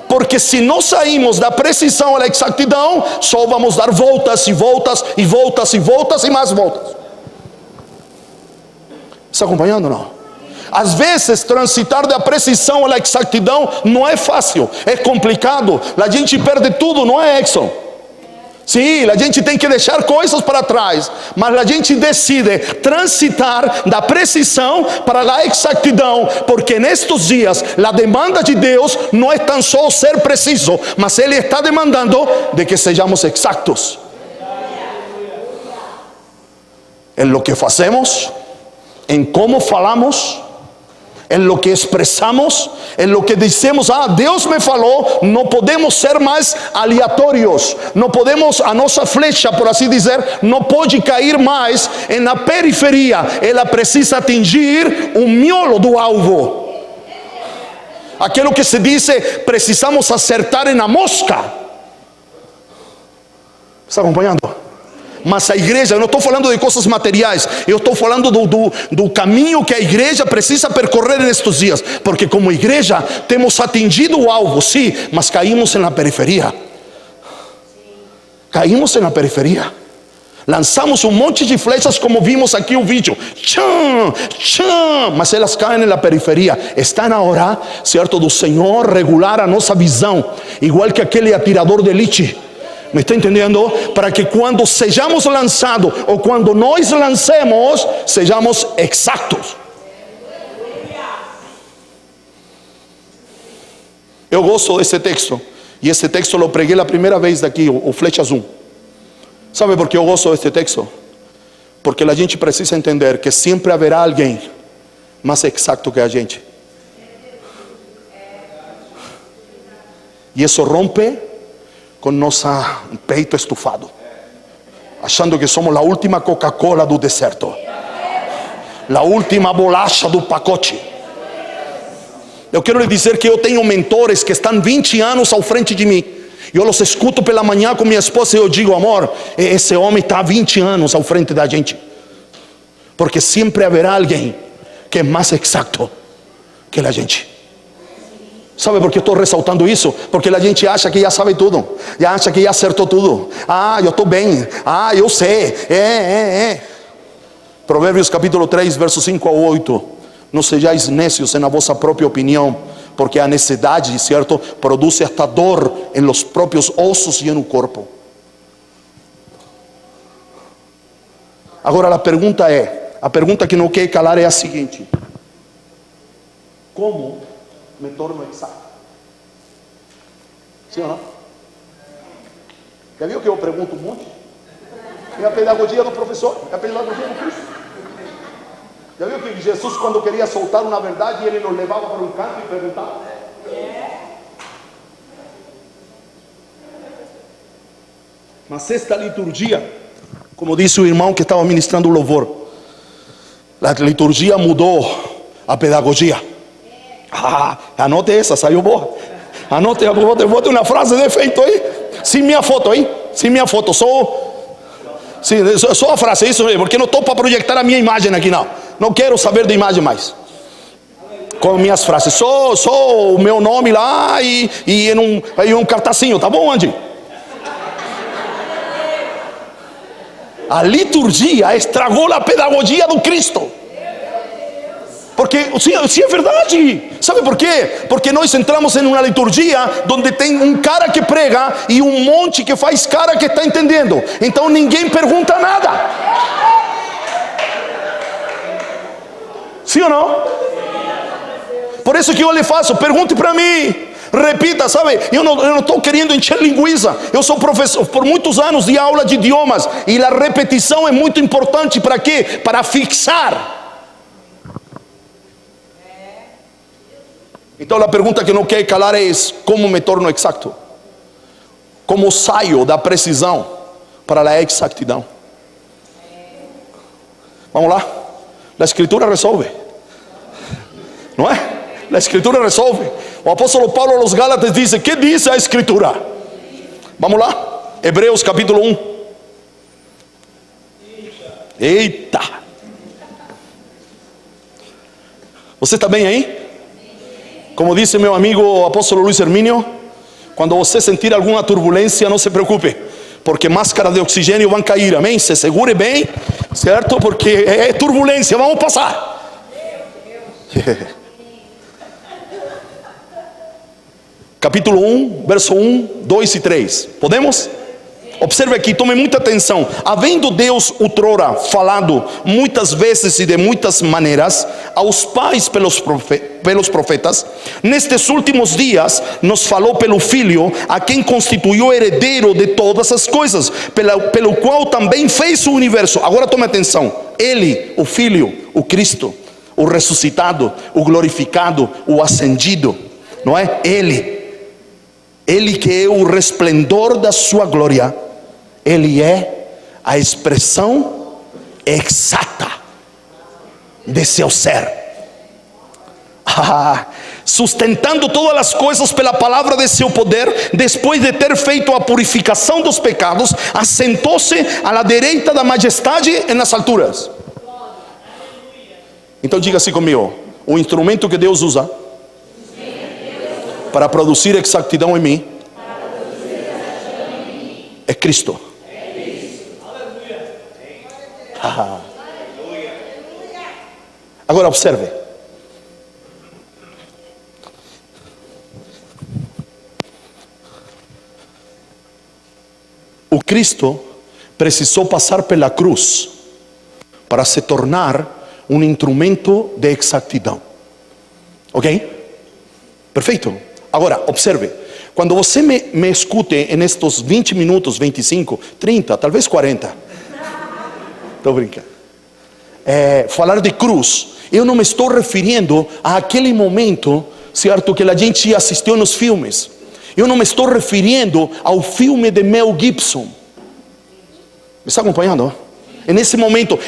Porque se não saímos da precisão à exatidão, só vamos dar voltas e voltas e voltas e voltas e mais voltas. Está acompanhando ou não? Às vezes transitar da precisão à exatidão não é fácil, é complicado, a gente perde tudo, não é, Exxon? Sim, a gente tem que deixar coisas para trás, mas a gente decide transitar da precisão para a exatidão, porque nestes dias a demanda de Deus não é tão só ser preciso, mas Ele está demandando de que sejamos exatos em lo que fazemos, em como falamos, em lo que expressamos, em lo que dizemos. Deus me falou. Não podemos ser mais aleatórios, não podemos, a nossa flecha, por assim dizer, não pode cair mais na periferia, ela precisa atingir o miolo do alvo. Aquilo que se diz, precisamos acertar na mosca. Está acompanhando? Mas a igreja, eu não estou falando de coisas materiais, eu estou falando do caminho que a igreja precisa percorrer nestes dias, porque como igreja temos atingido o alvo, sim, mas caímos na periferia. Caímos na periferia. Lançamos um monte de flechas, como vimos aqui o vídeo, tcham, tcham, mas elas caem na periferia. Está na hora, certo, do Senhor regular a nossa visão, igual que aquele atirador de elite. Me está entendendo? Para que quando sejamos lançados, ou quando nós lancemos, sejamos exatos. Eu gosto desse texto, e esse texto eu preguei a primeira vez daqui, o Flecha Zoom. Sabe por que eu gosto deste texto? Porque a gente precisa entender que sempre haverá alguém mais exato que a gente. E isso rompe com nosso peito estufado, achando que somos a última Coca-Cola do deserto, a última bolacha do pacote. Eu quero lhe dizer que eu tenho mentores que estão 20 anos ao frente de mim. Eu os escuto pela manhã com minha esposa e eu digo: amor, esse homem está 20 anos ao frente da gente. Porque sempre haverá alguém que é mais exato que a gente. Sabe por que estou ressaltando isso? Porque a gente acha que já sabe tudo, já acha que já acertou tudo. Eu estou bem, eu sei. Provérbios capítulo 3, versos 5 a 8. Não sejais necios na vossa própria opinião, porque a necessidade, certo, produz esta dor em los próprios ossos e no corpo. Agora a pergunta que não quer calar é a seguinte: como me torno exato? Sim ou não? Já viu que eu pergunto um monte? É a pedagogia do professor, é a pedagogia do Cristo. Já viu que Jesus, quando queria soltar uma verdade, ele nos levava para um canto e perguntava? Mas esta liturgia, como disse o irmão que estava ministrando o louvor, a liturgia mudou a pedagogia. Anote essa, saiu boa. Anote, eu vou ter uma frase de efeito aí. Sim, minha foto aí. Sim, minha foto. Só a frase, isso mesmo. Porque não estou para projetar a minha imagem aqui, não. Não quero saber de imagem mais. Com minhas frases. Só o meu nome lá e um cartazinho, tá bom, Andy? A liturgia estragou a pedagogia do Cristo. Porque sim, é verdade. Sabe por quê? Porque nós entramos em uma liturgia onde tem um cara que prega e um monte que faz cara que está entendendo. Então ninguém pergunta nada. Sim ou não? Por isso que eu lhe faço, pergunte para mim. Repita, sabe? Eu não estou querendo encher linguiça. Eu sou professor por muitos anos de aula de idiomas. E a repetição é muito importante. ¿Para quê? Para fixar. Então a pergunta que não quer calar é: como me torno exato? Como saio da precisão para a exatidão? Vamos lá. A Escritura resolve. Não é? A Escritura resolve. O apóstolo Paulo aos Gálatas diz: que diz a Escritura? Vamos lá. Hebreus capítulo 1. Eita. Você está bem aí? Como disse meu amigo o apóstolo Luiz Hermínio, quando você sentir alguma turbulência, não se preocupe, porque máscaras de oxigênio vão cair, amém? Se segure bem, certo? Porque é turbulência, vamos passar. Capítulo 1, verso 1, 2 e 3. Podemos? Observe aqui, tome muita atenção. Havendo Deus outrora falado muitas vezes e de muitas maneiras aos pais pelos profetas, nestes últimos dias nos falou pelo Filho, a quem constituiu herdeiro de todas as coisas, pelo qual também fez o universo. Agora tome atenção. Ele, o Filho, o Cristo, o ressuscitado, o glorificado, o ascendido, não é? Ele que é o resplendor da sua glória, Ele é a expressão exata de seu ser, sustentando todas as coisas pela palavra de seu poder. Depois de ter feito a purificação dos pecados, assentou-se à direita da majestade nas alturas. Então diga assim comigo: o instrumento que Deus usa para produzir exatidão em mim é Cristo. Agora observe. O Cristo precisou passar pela cruz para se tornar um instrumento de exatidão. Ok? Perfeito? Agora observe. Quando você me escute nestes 20 minutos, 25, 30, talvez 40, estou brincando, falar de cruz, eu não me estou referindo àquele momento, certo, que a gente assistiu nos filmes. Eu não me estou referindo ao filme de Mel Gibson. Me está acompanhando? Nesse momento,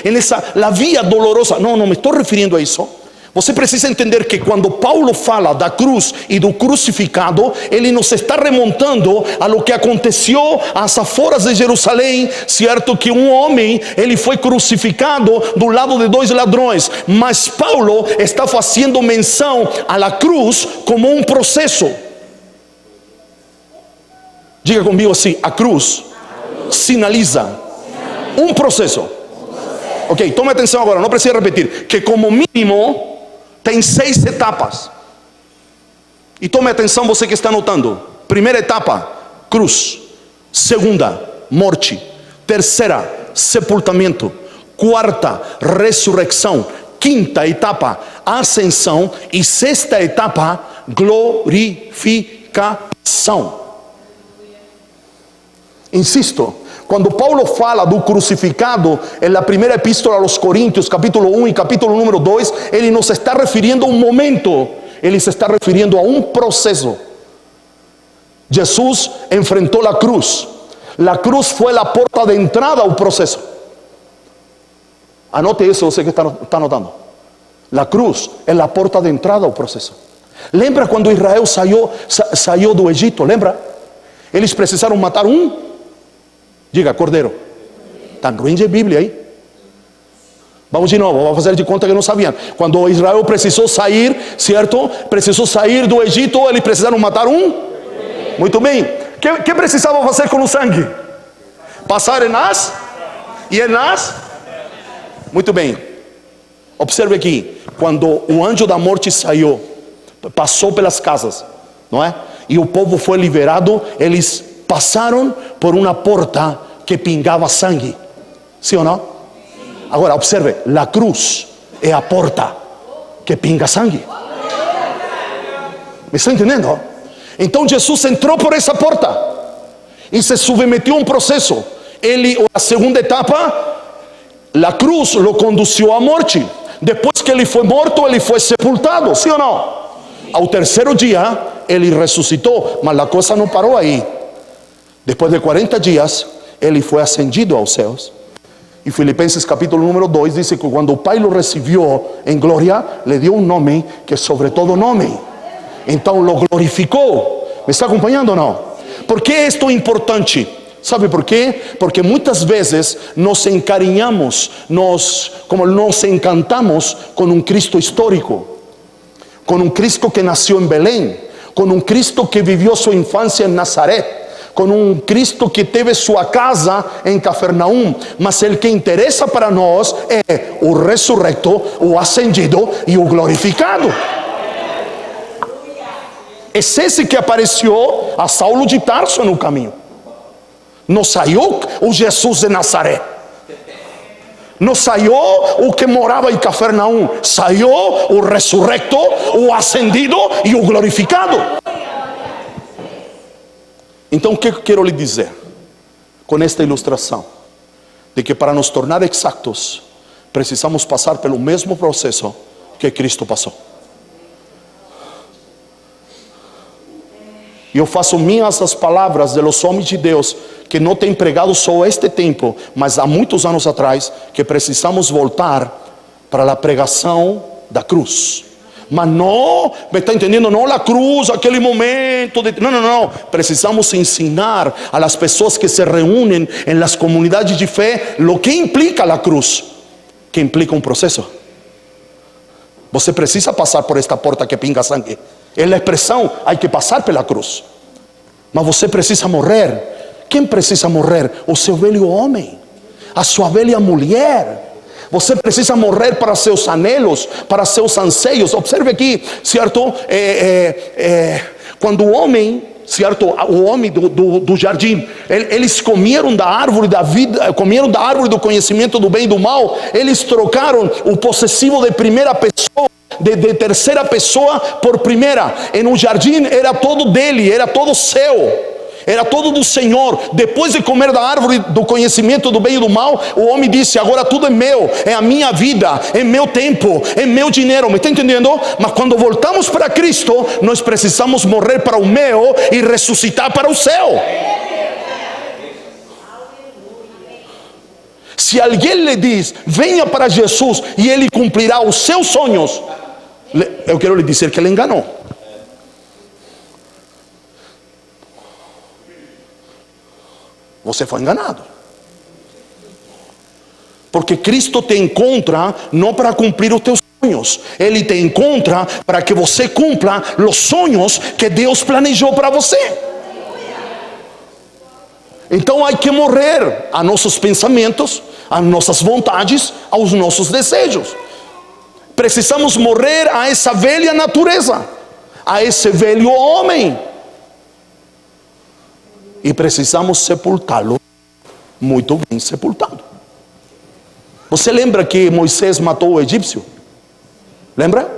la via dolorosa. Não me estou referindo a isso. Você precisa entender que quando Paulo fala da cruz e do crucificado, ele nos está remontando a lo que aconteceu às aforas de Jerusalém, certo? Que um homem, ele foi crucificado do lado de dois ladrões, mas Paulo está fazendo menção à cruz como um processo. Diga comigo assim: a cruz sinaliza um processo. Ok, tome atenção agora, não precisa repetir, que como mínimo tem 6 etapas. E tome atenção, você que está anotando. Primeira etapa, cruz. Segunda, morte. Terceira, sepultamento. Quarta, ressurreição. Quinta etapa, ascensão. E sexta etapa, glorificação. Insisto, quando Paulo fala do crucificado, na primeira epístola aos Coríntios, capítulo 1 e capítulo número 2, ele não se está referindo a um momento, ele se está referindo a um processo. Jesus enfrentou a cruz. A cruz foi a porta de entrada ao processo. Anote isso, você que está anotando. A cruz é a porta de entrada ao processo. Lembra quando Israel saiu do Egito? Lembra? Eles precisaram matar diga, cordeiro. Está ruim de Bíblia aí. Vamos de novo, vamos fazer de conta que não sabiam. Quando Israel precisou sair, certo? Precisou sair do Egito, eles precisaram matar Muito bem. Que precisavam fazer com o sangue? Passar Muito bem. Observe aqui. Quando o anjo da morte saiu, passou pelas casas, não é? E o povo foi liberado, eles passaram por uma porta que pingava sangue. Sim ou não? Agora observe, a cruz é a porta que pinga sangue. Me está entendendo? Então Jesus entrou por essa porta e se submeteu a um processo. A segunda etapa, a cruz o conduziu à morte. Depois que ele foi morto, ele foi sepultado, sim ou não? Ao terceiro dia, ele ressuscitou, mas a coisa não parou aí. Depois de 40 dias, ele foi ascendido aos céus. E Filipenses capítulo número 2 diz que quando o Pai o recebeu em glória, lhe deu um nome que é sobre todo nome. Então o glorificou. Me está acompanhando ou não? Por que isto é importante? Sabe por quê? Porque muitas vezes nos encarinhamos, nos encantamos com um Cristo histórico, com um Cristo que nasceu em Belém, com um Cristo que viveu sua infância em Nazaré, com um Cristo que teve sua casa em Cafarnaum. Mas o que interessa para nós é o ressurrecto, o ascendido e o glorificado. É esse que apareceu a Saulo de Tarso no caminho. Não saiu o Jesus de Nazaré, não saiu o que morava em Cafarnaum, saiu o ressurrecto, o ascendido e o glorificado. Então o que eu quero lhe dizer com esta ilustração? De que para nos tornar exatos, precisamos passar pelo mesmo processo que Cristo passou. E eu faço minhas as palavras de los homens de Deus que não têm pregado só este tempo, mas há muitos anos atrás, que precisamos voltar para a pregação da cruz. Mas não, me está entendendo? Não a cruz, aquele momento de... Não. Precisamos ensinar a las pessoas que se reúnem em las comunidades de fé lo que implica a cruz, que implica um processo. Você precisa passar por esta porta que pinga sangue. É a expressão, há que passar pela cruz. Mas você precisa morrer. Quem precisa morrer? O seu velho homem, a sua velha mulher. Você precisa morrer para seus anhelos, para seus anseios. Observe aqui, certo? Quando o homem, certo? O homem do jardim, eles comeram da árvore da vida, comeram da árvore do conhecimento do bem e do mal. Eles trocaram o possessivo de primeira pessoa, de terceira pessoa por primeira. E no jardim era todo dele, era todo seu, era todo do Senhor. Depois de comer da árvore do conhecimento do bem e do mal, o homem disse: agora tudo é meu, é a minha vida, é meu tempo, é meu dinheiro. Me está entendendo? Mas quando voltamos para Cristo, nós precisamos morrer para o meu e ressuscitar para o céu. Se alguém lhe diz: venha para Jesus e ele cumprirá os seus sonhos, eu quero lhe dizer que ele enganou. Você foi enganado. Porque Cristo te encontra não para cumprir os teus sonhos, Ele te encontra para que você cumpra os sonhos que Deus planejou para você. Então há que morrer a nossos pensamentos, a nossas vontades, aos nossos desejos. Precisamos morrer a essa velha natureza, a esse velho homem. E precisamos sepultá-lo muito bem sepultado. Você lembra que Moisés matou o egípcio? Lembra?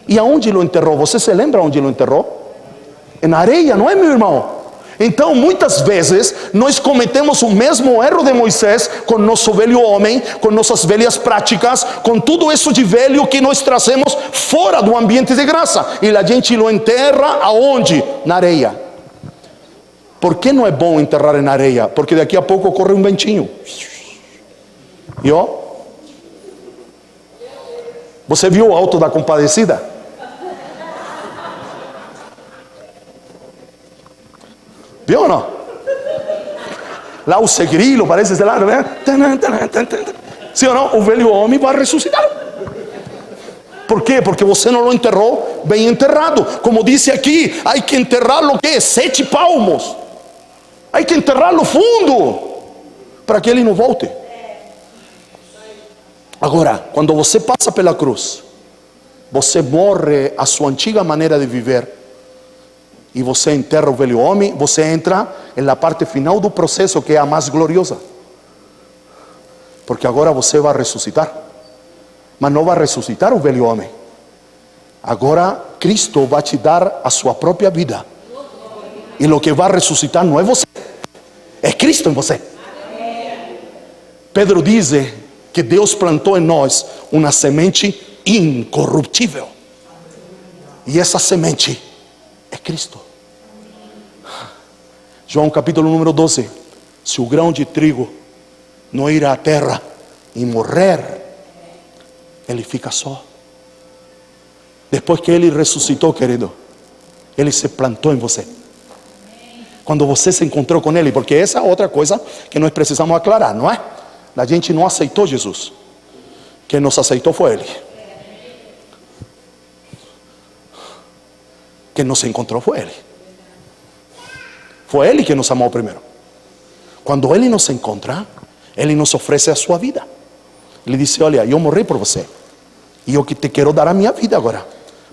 E aonde o enterrou? Você se lembra onde o enterrou? Na areia, não é, meu irmão? Então muitas vezes nós cometemos o mesmo erro de Moisés com nosso velho homem, com nossas velhas práticas, com tudo isso de velho que nós trazemos fora do ambiente de graça. E a gente o enterra aonde? Na areia. Por que não é bom enterrar na areia? Porque daqui a pouco corre um ventinho. E ó, você viu o Auto da Compadecida? Viu ou não? Lá o Segrilo parece, sei lá, né? Sim ou não? O velho homem vai ressuscitar. Por quê? Porque você não o enterrou bem enterrado. Como disse aqui, há que enterrá-lo o quê? 7 palmos. Há que enterrá-lo fundo, para que ele não volte. Agora, quando você passa pela cruz, você morre a sua antiga maneira de viver, e você enterra o velho homem. Você entra na parte final do processo, que é a mais gloriosa, porque agora você vai ressuscitar. Mas não vai ressuscitar o velho homem. Agora Cristo vai te dar a sua própria vida, E o que vai ressuscitar não é você, é Cristo em você. Pedro diz que Deus plantou em nós uma semente incorruptível. E essa semente é Cristo. João capítulo número 12. Se o grão de trigo não ir à terra e morrer, ele fica só. Depois que ele ressuscitou, querido, ele se plantou em você. Quando você se encontrou com ele, porque essa é outra coisa que nós precisamos aclarar, não é? A gente não aceitou Jesus. Quem nos aceitou foi ele. Quem nos encontrou foi ele. Foi ele que nos amou primeiro. Quando ele nos encontra, ele nos oferece a sua vida. Ele disse: olha, eu morri por você, e eu que te quero dar a minha vida agora.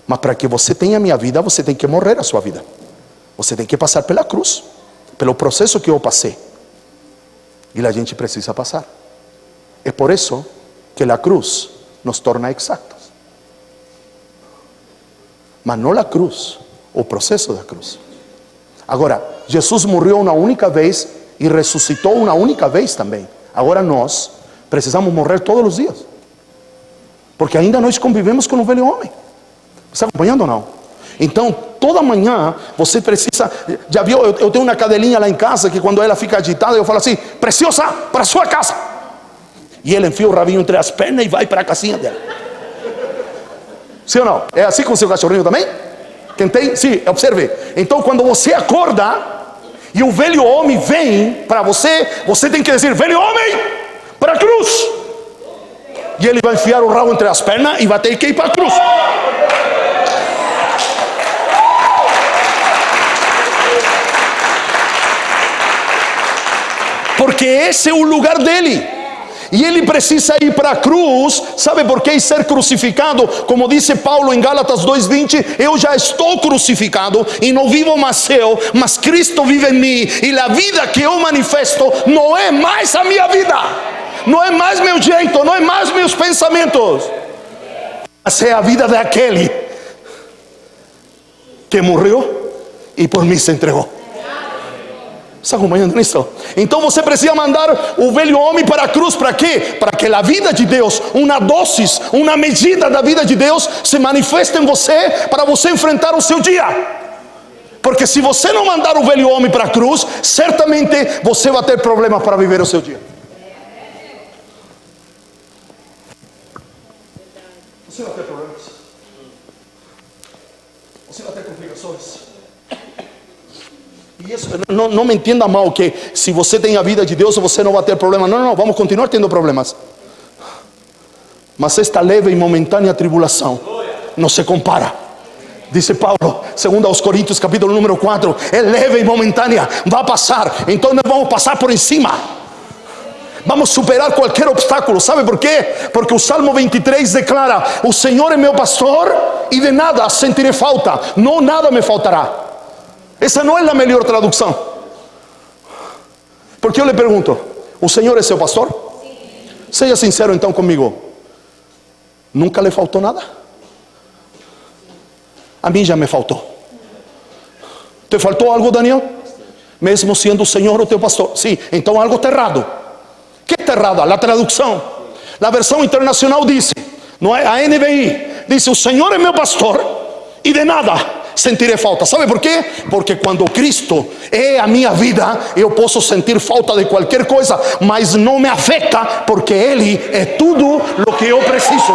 Mas para que você tenha a minha vida, você tem que morrer a sua vida. Você tem que passar pela cruz, pelo processo que eu passei. E a gente precisa passar. É por isso que a cruz nos torna exatos. Mas não a cruz, o processo da cruz. Agora, Jesus morreu uma única vez e ressuscitou uma única vez também. Agora nós precisamos morrer todos os dias, porque ainda nós convivemos com o velho homem. Está acompanhando ou não? Então, toda manhã você precisa. Já viu? Eu tenho uma cadelinha lá em casa que quando ela fica agitada, eu falo assim: preciosa, para a sua casa. E ele enfia o rabinho entre as pernas e vai para a casinha dela. Sim ou não? É assim com o seu cachorrinho também? Quem tem? Sim, observe. Então, quando você acorda e o velho homem vem para você, você tem que dizer: velho homem, para a cruz. E ele vai enfiar o rabo entre as pernas e vai ter que ir para a cruz. Porque esse é o lugar dele. E ele precisa ir para a cruz. Sabe por quê? E ser crucificado, como disse Paulo em Gálatas 2:20: eu já estou crucificado e não vivo mais eu, mas Cristo vive em mim. E a vida que eu manifesto não é mais a minha vida, não é mais meu jeito, não é mais meus pensamentos, mas é a vida daquele que morreu e por mim se entregou. Está acompanhando nisso? Então você precisa mandar o velho homem para a cruz. Para quê? Para que a vida de Deus, uma dose, uma medida da vida de Deus se manifeste em você, para você enfrentar o seu dia. Porque se você não mandar o velho homem para a cruz, certamente você vai ter problemas para viver o seu dia. Você vai ter problemas. Você vai ter complicações. E isso, não me entenda mal, que se você tem a vida de Deus, você não vai ter problema. Não, vamos continuar tendo problemas. Mas esta leve e momentânea tribulação não se compara. Disse Paulo, segundo aos Coríntios, capítulo número 4, é leve e momentânea, vai passar. Então nós vamos passar por cima. Vamos superar qualquer obstáculo. Sabe por quê? Porque o Salmo 23 declara: o Senhor é meu pastor e de nada sentirei falta. Não, nada me faltará. Essa não é a melhor tradução. Porque eu lhe pergunto: o Senhor é seu pastor? Sim. Seja sincero então comigo. Nunca lhe faltou nada? A mim já me faltou. Te faltou algo, Daniel? Mesmo sendo o Senhor o teu pastor? Sim, então algo está errado. O que está errado? A tradução. A versão internacional diz, não é? A NVI diz: o Senhor é meu pastor e de nada sentirei falta. Sabe por quê? Porque quando Cristo é a minha vida, eu posso sentir falta de qualquer coisa, mas não me afeta, porque Ele é tudo o que eu preciso.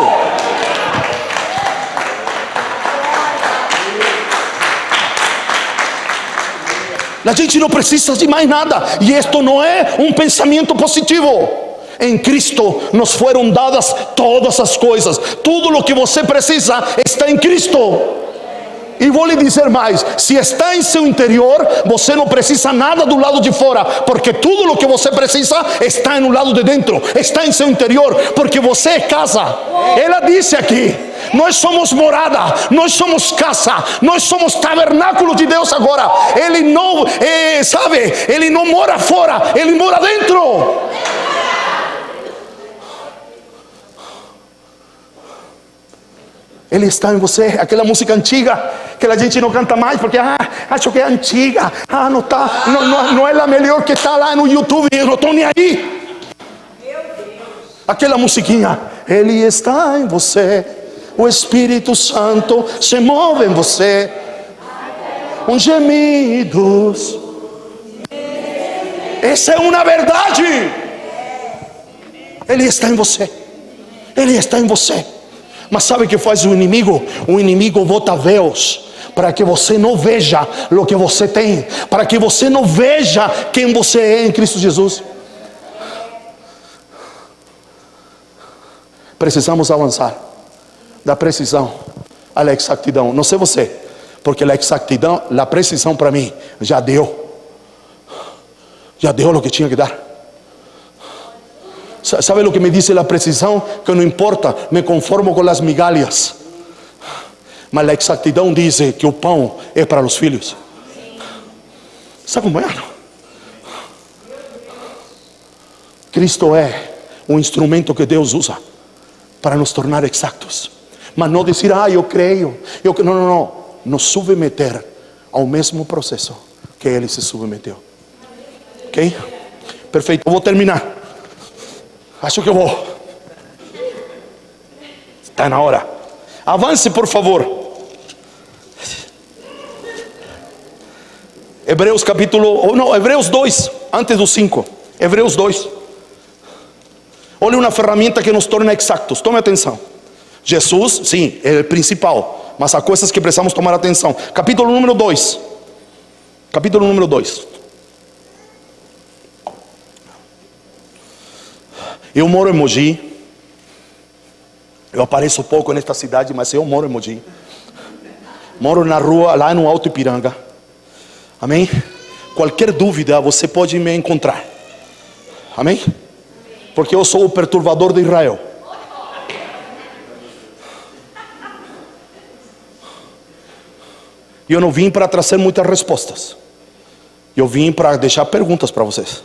A gente não precisa de mais nada. E isto não é um pensamento positivo. Em Cristo nos foram dadas todas as coisas. Tudo o que você precisa está em Cristo. E vou lhe dizer mais: se está em seu interior, você não precisa nada do lado de fora, porque tudo o que você precisa está no lado de dentro, está em seu interior, porque você é casa. Ela disse aqui: nós somos morada, nós somos casa, nós somos tabernáculo de Deus agora. Ele não, ele não mora fora, Ele mora dentro. Ele está em você. Aquela música antiga que a gente não canta mais porque acho que é antiga, não tá, não é a melhor que está lá no YouTube, eu não estou nem aí. Aquela musiquinha, Ele está em você, o Espírito Santo se move em você, com gemidos. Essa é uma verdade. Ele está em você. Ele está em você. Mas sabe o que faz o inimigo? O inimigo bota véus para que você não veja o que você tem, para que você não veja quem você é em Cristo Jesus. Precisamos avançar da precisão à exatidão. Não sei você, porque a exatidão, a precisão para mim já deu o que tinha que dar. ¿Sabe lo que me dice la precisión? Que no importa, me conformo con las migalhas. Mas la exactidão dice que o pão é para os filhos. ¿Está acompanhando? Cristo é um instrumento que Deus usa para nos tornar exactos. Mas não dizer, eu creio. Não. Nos submeter ao mesmo processo que Ele se submeteu. Ok? Perfeito, eu vou terminar. Acho que eu vou. Está na hora. Avance, por favor. Hebreus Hebreus 2, antes do 5. Hebreus 2. Olha uma ferramenta que nos torna exactos. Tome atenção. Jesus, sim, é o principal, mas há coisas que precisamos tomar atenção. Capítulo número 2. Capítulo número 2. Eu moro em Mogi. Eu apareço pouco nesta cidade, mas eu moro em Mogi. Moro na rua, lá no Alto Ipiranga. Amém? Qualquer dúvida você pode me encontrar. Amém? Porque eu sou o perturbador de Israel. E eu não vim para trazer muitas respostas. Eu vim para deixar perguntas para vocês.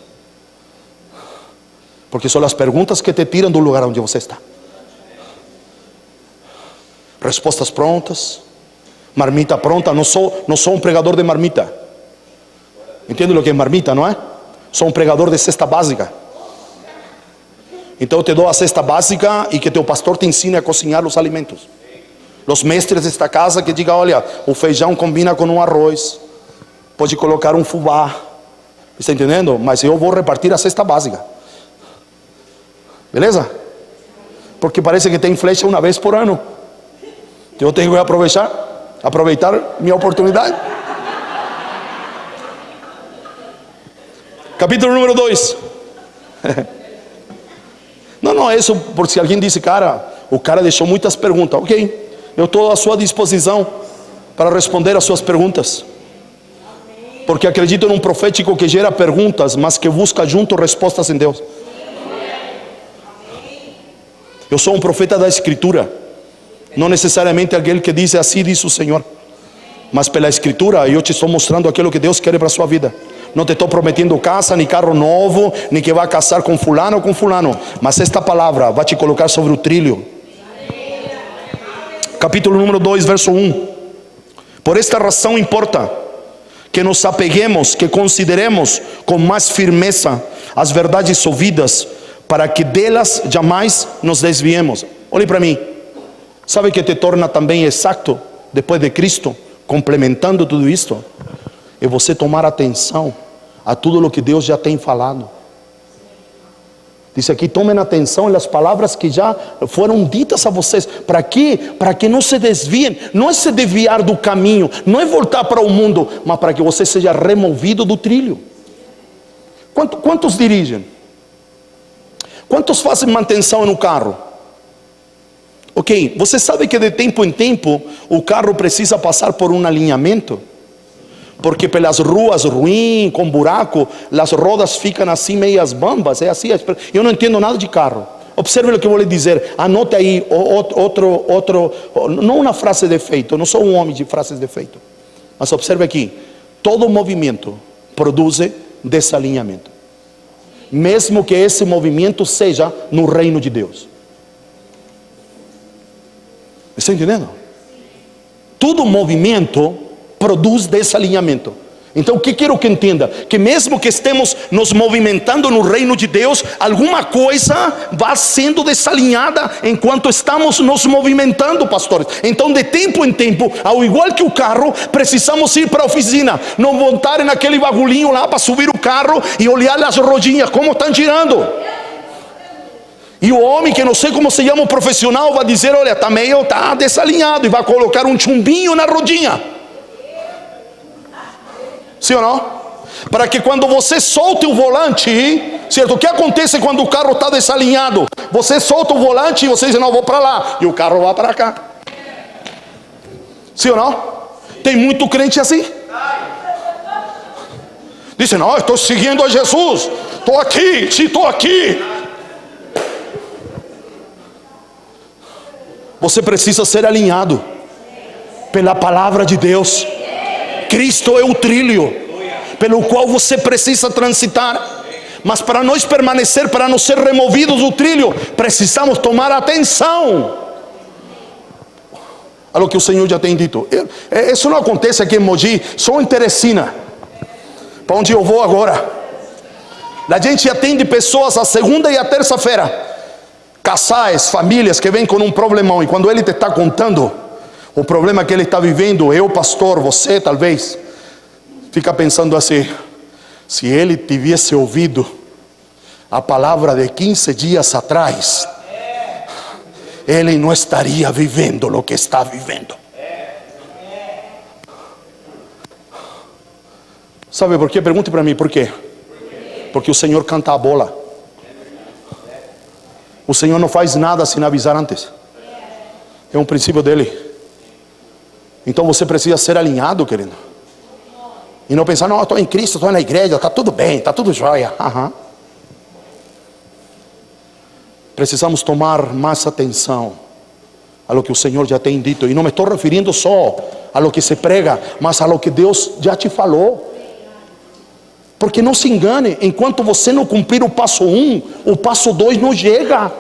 Porque são as perguntas que te tiram do lugar onde você está. Respostas prontas, marmita pronta. Não sou um pregador de marmita. Entende o que é marmita, não é? Sou um pregador de cesta básica. Então eu te dou a cesta básica e que teu pastor te ensine a cozinhar os alimentos. Os mestres desta casa que digam, olha, o feijão combina com um arroz, pode colocar um fubá. Está entendendo? Mas eu vou repartir a cesta básica. Beleza? Porque parece que tem flecha uma vez por ano. Eu tenho que aproveitar minha oportunidade. Capítulo número 2. Não é isso, por se alguém disse, o cara deixou muitas perguntas. Ok, eu estou à sua disposição para responder as suas perguntas. Porque acredito num profético que gera perguntas, mas que busca junto respostas em Deus. Eu sou um profeta da Escritura, não necessariamente aquele que diz assim diz o Senhor, mas pela Escritura eu te estou mostrando aquilo que Deus quer para a sua vida. Não te estou prometendo casa, nem carro novo, nem que vai casar com fulano ou com fulano, mas esta palavra vai te colocar sobre o trilho. Capítulo número 2, verso 1. Por esta razão importa que nos apeguemos, que consideremos com mais firmeza as verdades ouvidas, para que delas jamais nos desviemos. Olhe para mim. Sabe que te torna também exato depois de Cristo, complementando tudo isto? É você tomar atenção a tudo o que Deus já tem falado. Diz aqui, tomem atenção nas palavras que já foram ditas a vocês. Para quê? Para que não se desviem. Não é se desviar do caminho, não é voltar para o mundo, mas para que você seja removido do trilho. Quantos dirigem? Quantos fazem manutenção no carro? Ok, você sabe que de tempo em tempo o carro precisa passar por um alinhamento? Porque pelas ruas ruins, com buraco, as rodas ficam assim meias bambas, é assim. Eu não entendo nada de carro. Observe o que eu vou lhe dizer. Anote aí outro, não uma frase de efeito, não sou um homem de frases de efeito. Mas observe aqui, todo movimento produz desalinhamento. Mesmo que esse movimento seja no reino de Deus. ¿Está entendendo? Todo movimento produz desalinhamento. Então o que quero que entenda? Que mesmo que estemos nos movimentando no reino de Deus, alguma coisa vai sendo desalinhada enquanto estamos nos movimentando, pastores. Então de tempo em tempo, ao igual que o carro, precisamos ir para a oficina, não montar naquele bagulhinho lá para subir o carro e olhar as rodinhas, como estão girando. E o homem, que não sei como se chama o profissional, vai dizer, olha, está desalinhado, e vai colocar um chumbinho na rodinha. Sim ou não? Para que quando você solte o volante, certo? O que acontece quando o carro está desalinhado? Você solta o volante e você diz, não, vou para lá, e o carro vai para cá. Sim ou não? Tem muito crente assim. Dizem, não, estou seguindo a Jesus, estou aqui, sim, estou aqui. Você precisa ser alinhado pela palavra de Deus. Cristo é o trilho pelo qual você precisa transitar. Mas para nós permanecer, para não ser removidos do trilho, precisamos tomar atenção a lo que o Senhor já tem dito. Isso não acontece aqui em Mogi, só em Teresina, para onde eu vou agora. A gente atende pessoas a segunda e a terça-feira, casais, famílias que vêm com um problemão, e quando ele te está contando o problema que ele está vivendo, eu, pastor, você talvez fica pensando assim, se ele tivesse ouvido a palavra de 15 dias atrás, ele não estaria vivendo o que está vivendo. Sabe por quê? Pergunte para mim, por quê? Porque o Senhor canta a bola. O Senhor não faz nada sem avisar antes. É um princípio dele. Então você precisa ser alinhado, querido. E não pensar, não, eu estou em Cristo, estou na igreja, está tudo bem, está tudo jóia. Precisamos tomar mais atenção a lo que o Senhor já tem dito. E não me estou referindo só a lo que se prega, mas a lo que Deus já te falou. Porque não se engane, enquanto você não cumprir o passo 1, o passo 2 não chega.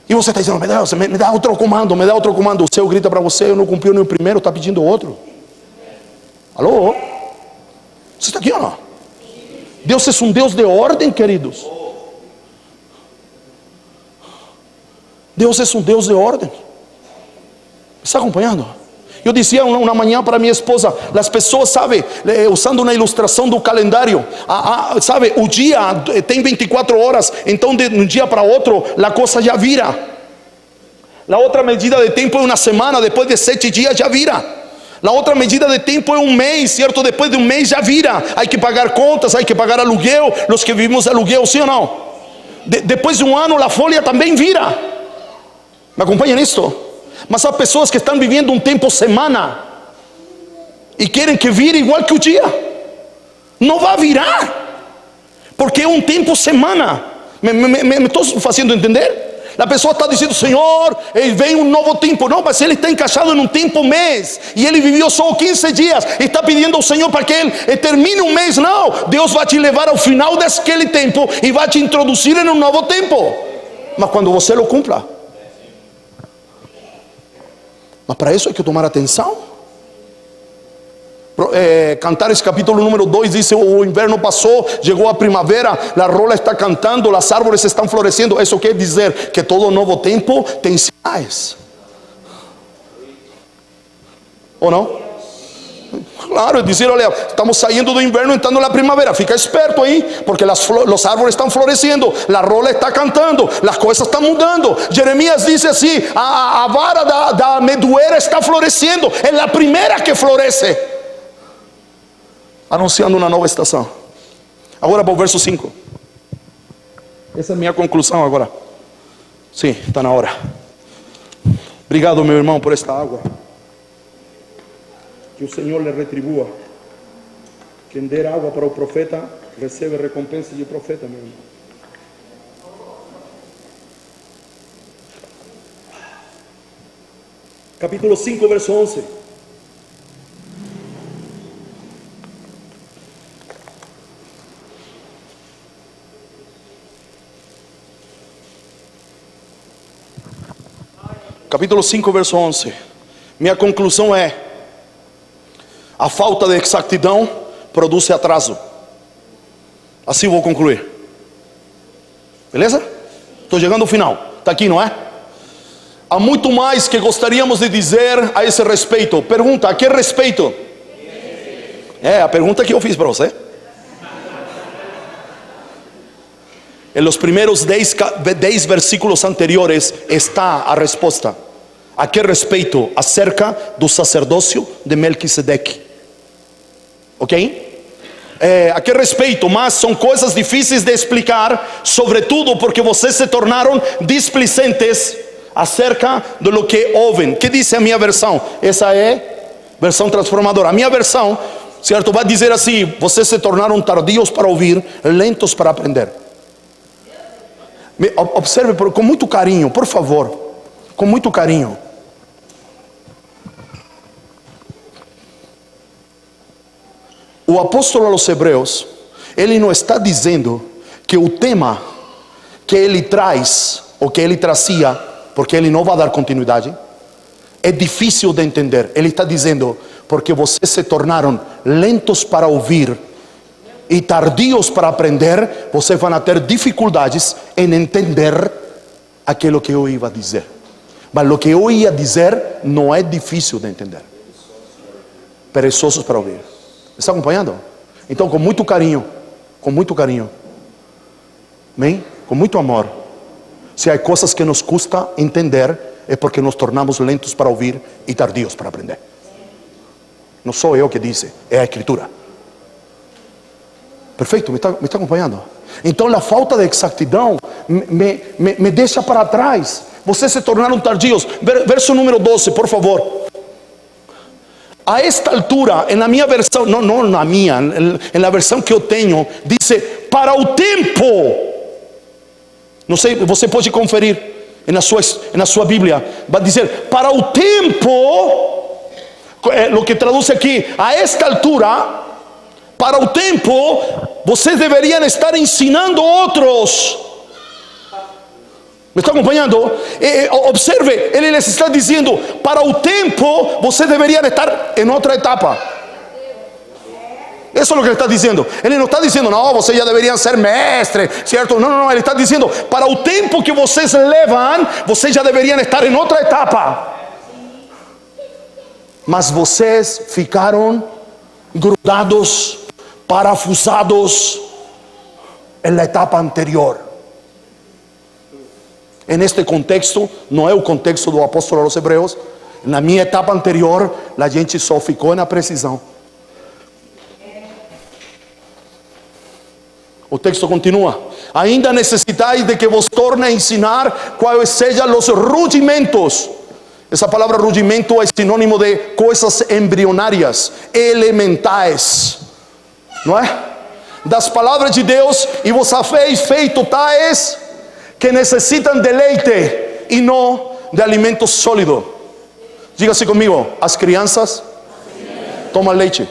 E você está dizendo, Deus, me dá outro comando, me dá outro comando. O céu grita para você, eu não cumpri nem o primeiro, está pedindo outro. Alô? Você está aqui ou não? Deus é um Deus de ordem, queridos. Deus é um Deus de ordem. Está acompanhando? Eu dizia uma manhã para minha esposa, as pessoas, sabe, usando uma ilustração do calendário, sabe, o dia tem 24 horas, então de um dia para outro, a coisa já vira. A outra medida de tempo é uma semana, depois de 7 dias já vira. A outra medida de tempo é um mês, certo? Depois de um mês já vira. Há que pagar contas, há que pagar aluguel, os que vivimos de aluguel, sim ou não? Depois de um ano, a folha também vira. Me acompanham nisto? Mas há pessoas que estão vivendo um tempo semana e querem que vire igual que o dia. Não vai virar, porque é um tempo semana. Me estou fazendo entender? A pessoa está dizendo, Senhor, vem um novo tempo. Não, mas ele está encaixado num tempo mês, e ele viveu só 15 dias, e está pedindo ao Senhor para que ele termine um mês. Não, Deus vai te levar ao final daquele tempo e vai te introduzir em um novo tempo. Mas quando você o cumpra. Mas para isso hay que tomar atenção. Cantares capítulo número 2 diz, o inverno passou, chegou a primavera, a rola está cantando, as árvores estão florescendo. Isso quer dizer que todo novo tempo tem sinais. Ou não? Claro, dizer, olha, estamos saindo do inverno, entrando na primavera. Fica esperto aí, porque os árvores estão florescendo, a rola está cantando, as coisas estão mudando. Jeremias diz assim, a vara da medueira está florescendo, é a primeira que floresce, anunciando uma nova estação. Agora para o verso 5. Essa é a minha conclusão agora. Sim, está na hora. Obrigado, meu irmão, por esta água. Que o Senhor lhe retribua. Quem der água para o profeta, recebe recompensa de profeta, meu irmão. Capítulo 5, verso 11. capítulo 5, verso 11. Minha conclusão é: a falta de exatidão produz atraso. Assim vou concluir. Beleza? Estou chegando ao final. Está aqui, não é? Há muito mais que gostaríamos de dizer a esse respeito. Pergunta: a que respeito? É a pergunta que eu fiz para você. En los primeros 10 versículos anteriores está a resposta. A que respeito? Acerca do sacerdócio de Melquisedeque. Ok? A que respeito? Mas são coisas difíceis de explicar, sobretudo porque vocês se tornaram displicentes acerca de lo que ouvem. Que diz a minha versão? Essa é versão transformadora. A minha versão, certo, vai dizer assim: vocês se tornaram tardios para ouvir, lentos para aprender. Observe com muito carinho, por favor, com muito carinho. O apóstolo aos Hebreus, ele não está dizendo que o tema que ele traz, ou que ele trazia, porque ele não vai dar continuidade, é difícil de entender. Ele está dizendo: porque vocês se tornaram lentos para ouvir e tardios para aprender, vocês vão ter dificuldades em entender aquilo que eu ia dizer. Mas o que eu ia dizer não é difícil de entender. Perezosos para ouvir. Me está acompanhando? Então, com muito carinho, amém? Com muito amor. Se há coisas que nos custa entender, é porque nos tornamos lentos para ouvir e tardios para aprender. Não sou eu que disse, é a Escritura. Perfeito? Me está acompanhando? Então, a falta de exatidão me deixa para trás. Vocês se tornaram tardios. Verso número 12, por favor. A esta altura, na minha versão, não na minha, na versão que eu tenho, diz: para o tempo. Não sei, você pode conferir na sua Bíblia. Vai dizer: para o tempo. O que traduz aqui: a esta altura, para o tempo, vocês deveriam estar ensinando outros. Me está acompanhando? Observe, ele les está dizendo: para o tempo, você deveria estar em outra etapa. Isso é o que ele está dizendo. Ele não está dizendo: não, vocês já deveriam ser mestres, certo? Não, ele está dizendo: para o tempo que vocês levam, vocês já deveriam estar em outra etapa. Mas vocês ficaram grudados, parafusados na etapa anterior. En este contexto, não é o contexto do apóstolo aos Hebreus. Na minha etapa anterior, a gente só ficou na precisão. O texto continua: ainda necessitais de que vos torne a ensinar quais sejam os rudimentos. Essa palavra rudimento é sinônimo de coisas embrionárias, elementais, não é? Das palavras de Deus, e vos habéis feito tais que necessitam de leite e não de alimento sólido. Diga-se comigo: as crianças tomam leite,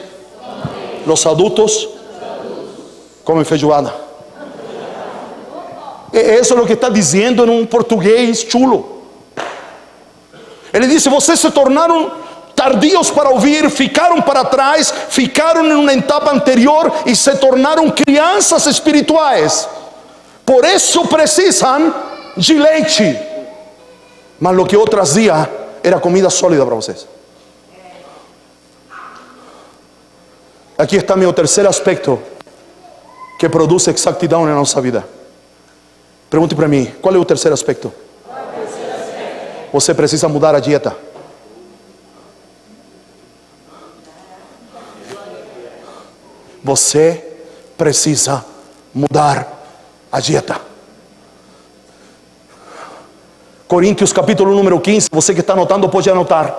os adultos comem feijoada. Isso é o que está dizendo em um português chulo. Ele disse: vocês se tornaram tardios para ouvir, ficaram para trás, ficaram em uma etapa anterior e se tornaram crianças espirituais. Por isso precisam de leite. Mas o que eu trazia era comida sólida para vocês. Aqui está meu terceiro aspecto que produz exatidão na nossa vida. Pergunte para mim: qual é o terceiro aspecto? Você precisa mudar a dieta. Você precisa mudar a dieta. Coríntios capítulo número 15. Você que está anotando pode anotar.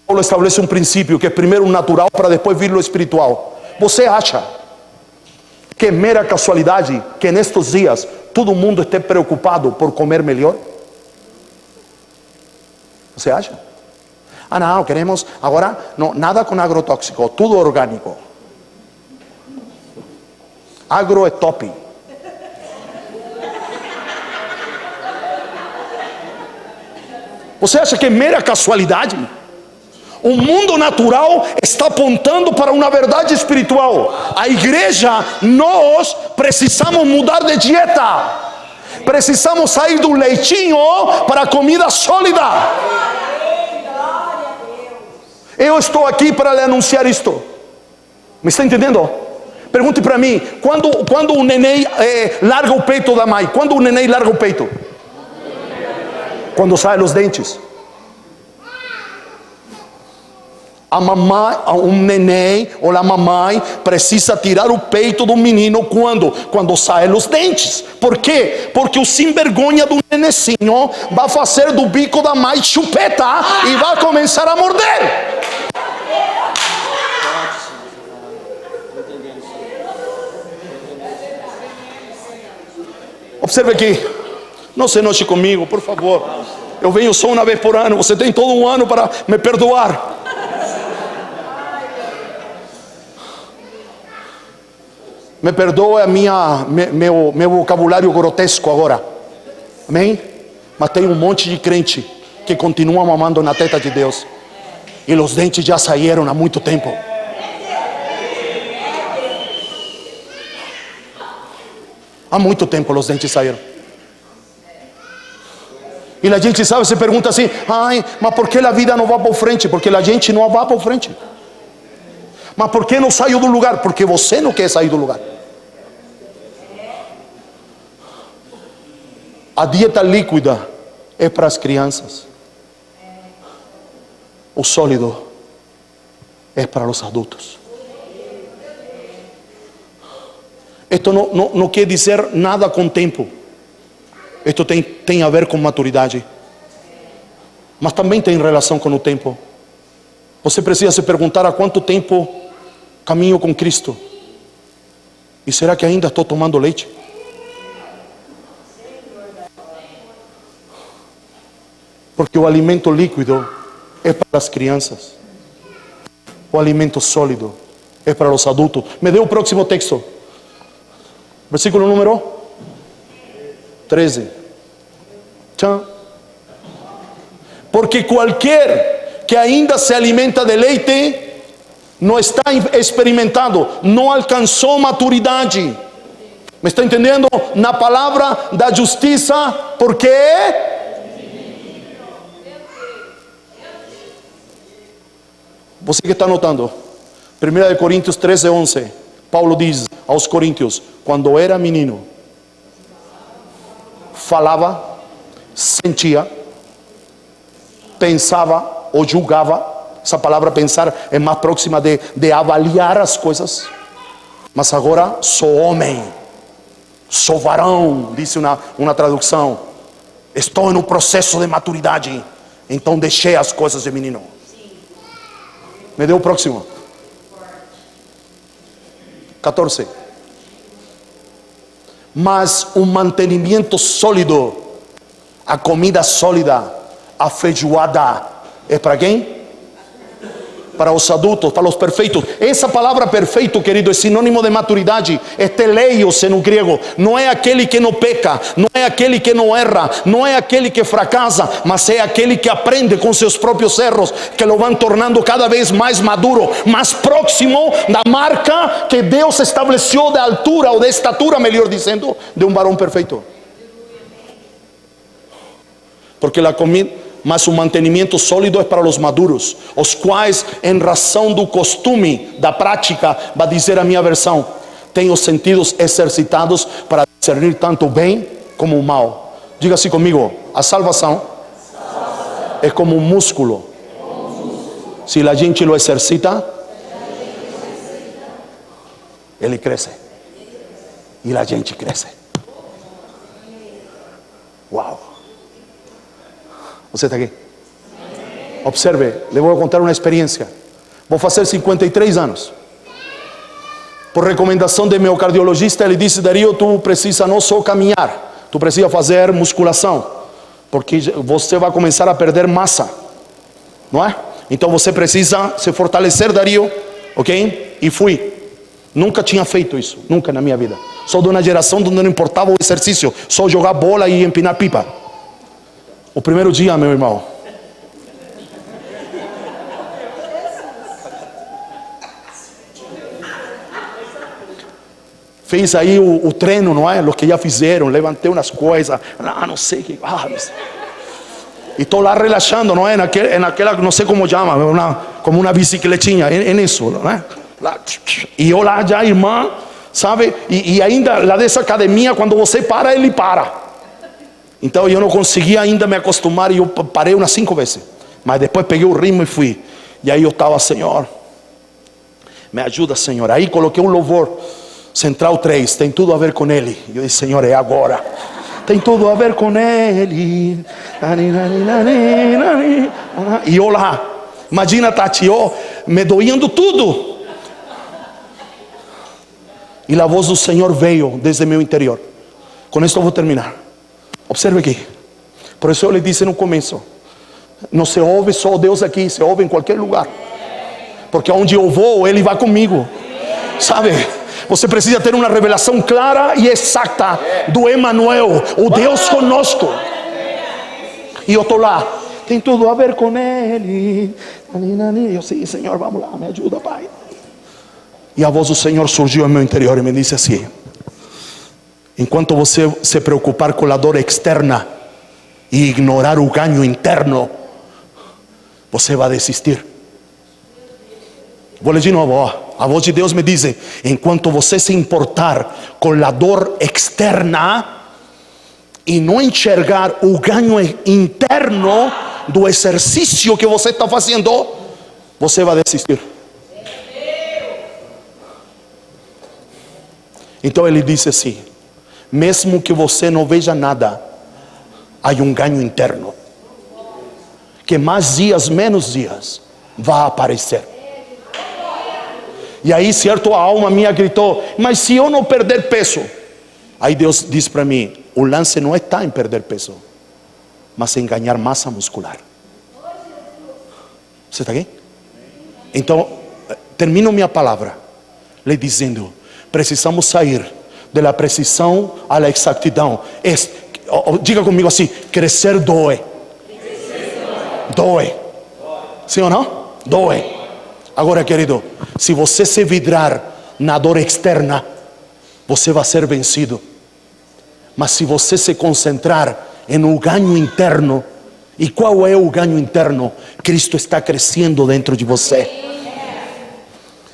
Paulo estabelece um princípio que é primeiro o natural para depois vir o espiritual. Você acha que é mera casualidade que nestes dias todo mundo esteja preocupado por comer melhor? Você acha? Ah, não, queremos agora não, nada com agrotóxico, tudo orgânico. Agro é top. Você acha que é mera casualidade? O mundo natural está apontando para uma verdade espiritual. A igreja, nós precisamos mudar de dieta. Precisamos sair do leitinho para a comida sólida. Eu estou aqui para lhe anunciar isto. Me está entendendo? Pergunte para mim, quando o neném larga o peito da mãe? Quando o neném larga o peito? Quando saem os dentes. A mamãe, um neném ou a mamãe precisa tirar o peito do menino quando saem os dentes. Por quê? Porque o sem vergonha do nenecinho vai fazer do bico da mãe chupeta e vai começar a morder. Observe aqui, não se enoje comigo, por favor. Eu venho só uma vez por ano, você tem todo um ano para me perdoar. Me perdoe meu vocabulário grotesco agora. Amém? Mas tem um monte de crente que continua mamando na teta de Deus. E os dentes já saíram há muito tempo. Há muito tempo os dentes saíram. E a gente sabe, se pergunta assim: ai, mas por que a vida não vai para frente? Porque a gente não vai para frente. Mas por que não saiu do lugar? Porque você não quer sair do lugar. A dieta líquida é para as crianças. O sólido é para os adultos. Isto não quer dizer nada com tempo. Isto tem a ver com maturidade. Mas também tem relação com o tempo. Você precisa se perguntar: há quanto tempo caminho com Cristo? E será que ainda estou tomando leite? Porque o alimento líquido é para as crianças. O alimento sólido é para os adultos. Me dê o próximo texto. Versículo número 13. Tchau. Porque qualquer que ainda se alimenta de leite não está experimentado, não alcançou maturidade. Me está entendendo? Na palavra da justiça, porque você que está anotando, 1 Coríntios 13, 11, Paulo diz aos Coríntios: quando era menino, falava, sentia, pensava ou julgava. Essa palavra pensar é mais próxima de avaliar as coisas. Mas agora sou homem, sou varão, disse uma tradução. Estou no processo de maturidade, então deixei as coisas de menino. Me dê o próximo. 14. Mas o mantenimento sólido, a comida sólida, a feijoada, é para quem? Para os adultos, para os perfeitos. Essa palavra perfeito, querido, é sinônimo de maturidade. É teleios no grego. Não é aquele que não peca, não é aquele que não erra, não é aquele que fracassa, mas é aquele que aprende com seus próprios erros, que lo vão tornando cada vez mais maduro, mais próximo da marca que Deus estabeleceu de altura, ou de estatura, melhor dizendo, de um varão perfeito. Porque a comida, mas o mantenimento sólido é para os maduros, os quais, em razão do costume, da prática, vai dizer a minha versão, têm os sentidos exercitados para discernir tanto o bem como o mal. Diga assim comigo: a salvação é como um músculo. Se a gente lo exercita, ele cresce. E a gente cresce. Uau! Você está aqui? Observe, le vou contar uma experiência. Vou fazer 53 anos. Por recomendação de meu cardiologista, ele disse: Dario, tu precisa não só caminhar, tu precisa fazer musculação, porque você vai começar a perder massa, não é? Então você precisa se fortalecer, Dario, ok? E fui. Nunca tinha feito isso, nunca na minha vida. Sou de uma geração onde não importava o exercício, só jogar bola e empinar pipa. O primeiro dia, meu irmão, fez aí o treino, não é? Os que já fizeram, levantei umas coisas, não sei que. E estou lá relaxando, não é? Naquela, não sei como chama, como uma bicicletinha, nisso, não é? Lá, e eu lá já, irmã, sabe? E ainda lá dessa academia, quando você para, ele para. Então eu não consegui ainda me acostumar e eu parei umas 5 vezes. Mas depois peguei o ritmo e fui. E aí eu estava, Senhor, me ajuda, Senhor. Aí coloquei um louvor, Central 3, tem tudo a ver com Ele. Eu disse, Senhor, é agora. Tem tudo a ver com Ele. E eu lá, imagina, Tati, eu me doendo tudo. E a voz do Senhor veio desde meu interior. Com isso eu vou terminar. Observe aqui. Por isso eu lhe disse no começo, não se ouve só Deus aqui, se ouve em qualquer lugar. Porque onde eu vou, Ele vai comigo. Sabe? Você precisa ter uma revelação clara e exata do Emmanuel, o Deus conosco. E eu estou lá, tem tudo a ver com Ele. Eu sei, Senhor, vamos lá, me ajuda, Pai. E a voz do Senhor surgiu em meu interior e me disse assim: enquanto você se preocupar com a dor externa e ignorar o ganho interno, você vai desistir. Vou ler de novo, ó. A voz de Deus me diz: enquanto você se importar com a dor externa e não enxergar o ganho interno do exercício que você está fazendo, você vai desistir. Então ele disse assim: mesmo que você não veja nada, há um ganho interno, que mais dias, menos dias, vai aparecer. E aí, certo, a alma minha gritou: mas se eu não perder peso? Aí Deus disse para mim: o lance não está em perder peso, mas em ganhar massa muscular. Você está aqui? Então, termino minha palavra lhe dizendo: precisamos sair da precisão à exatidão. Diga comigo assim: crescer dói. Dói. Sim ou não? Dói. Agora, querido, se você se vidrar na dor externa, você vai ser vencido. Mas se você se concentrar em um ganho interno, e qual é o ganho interno? Cristo está crescendo dentro de você.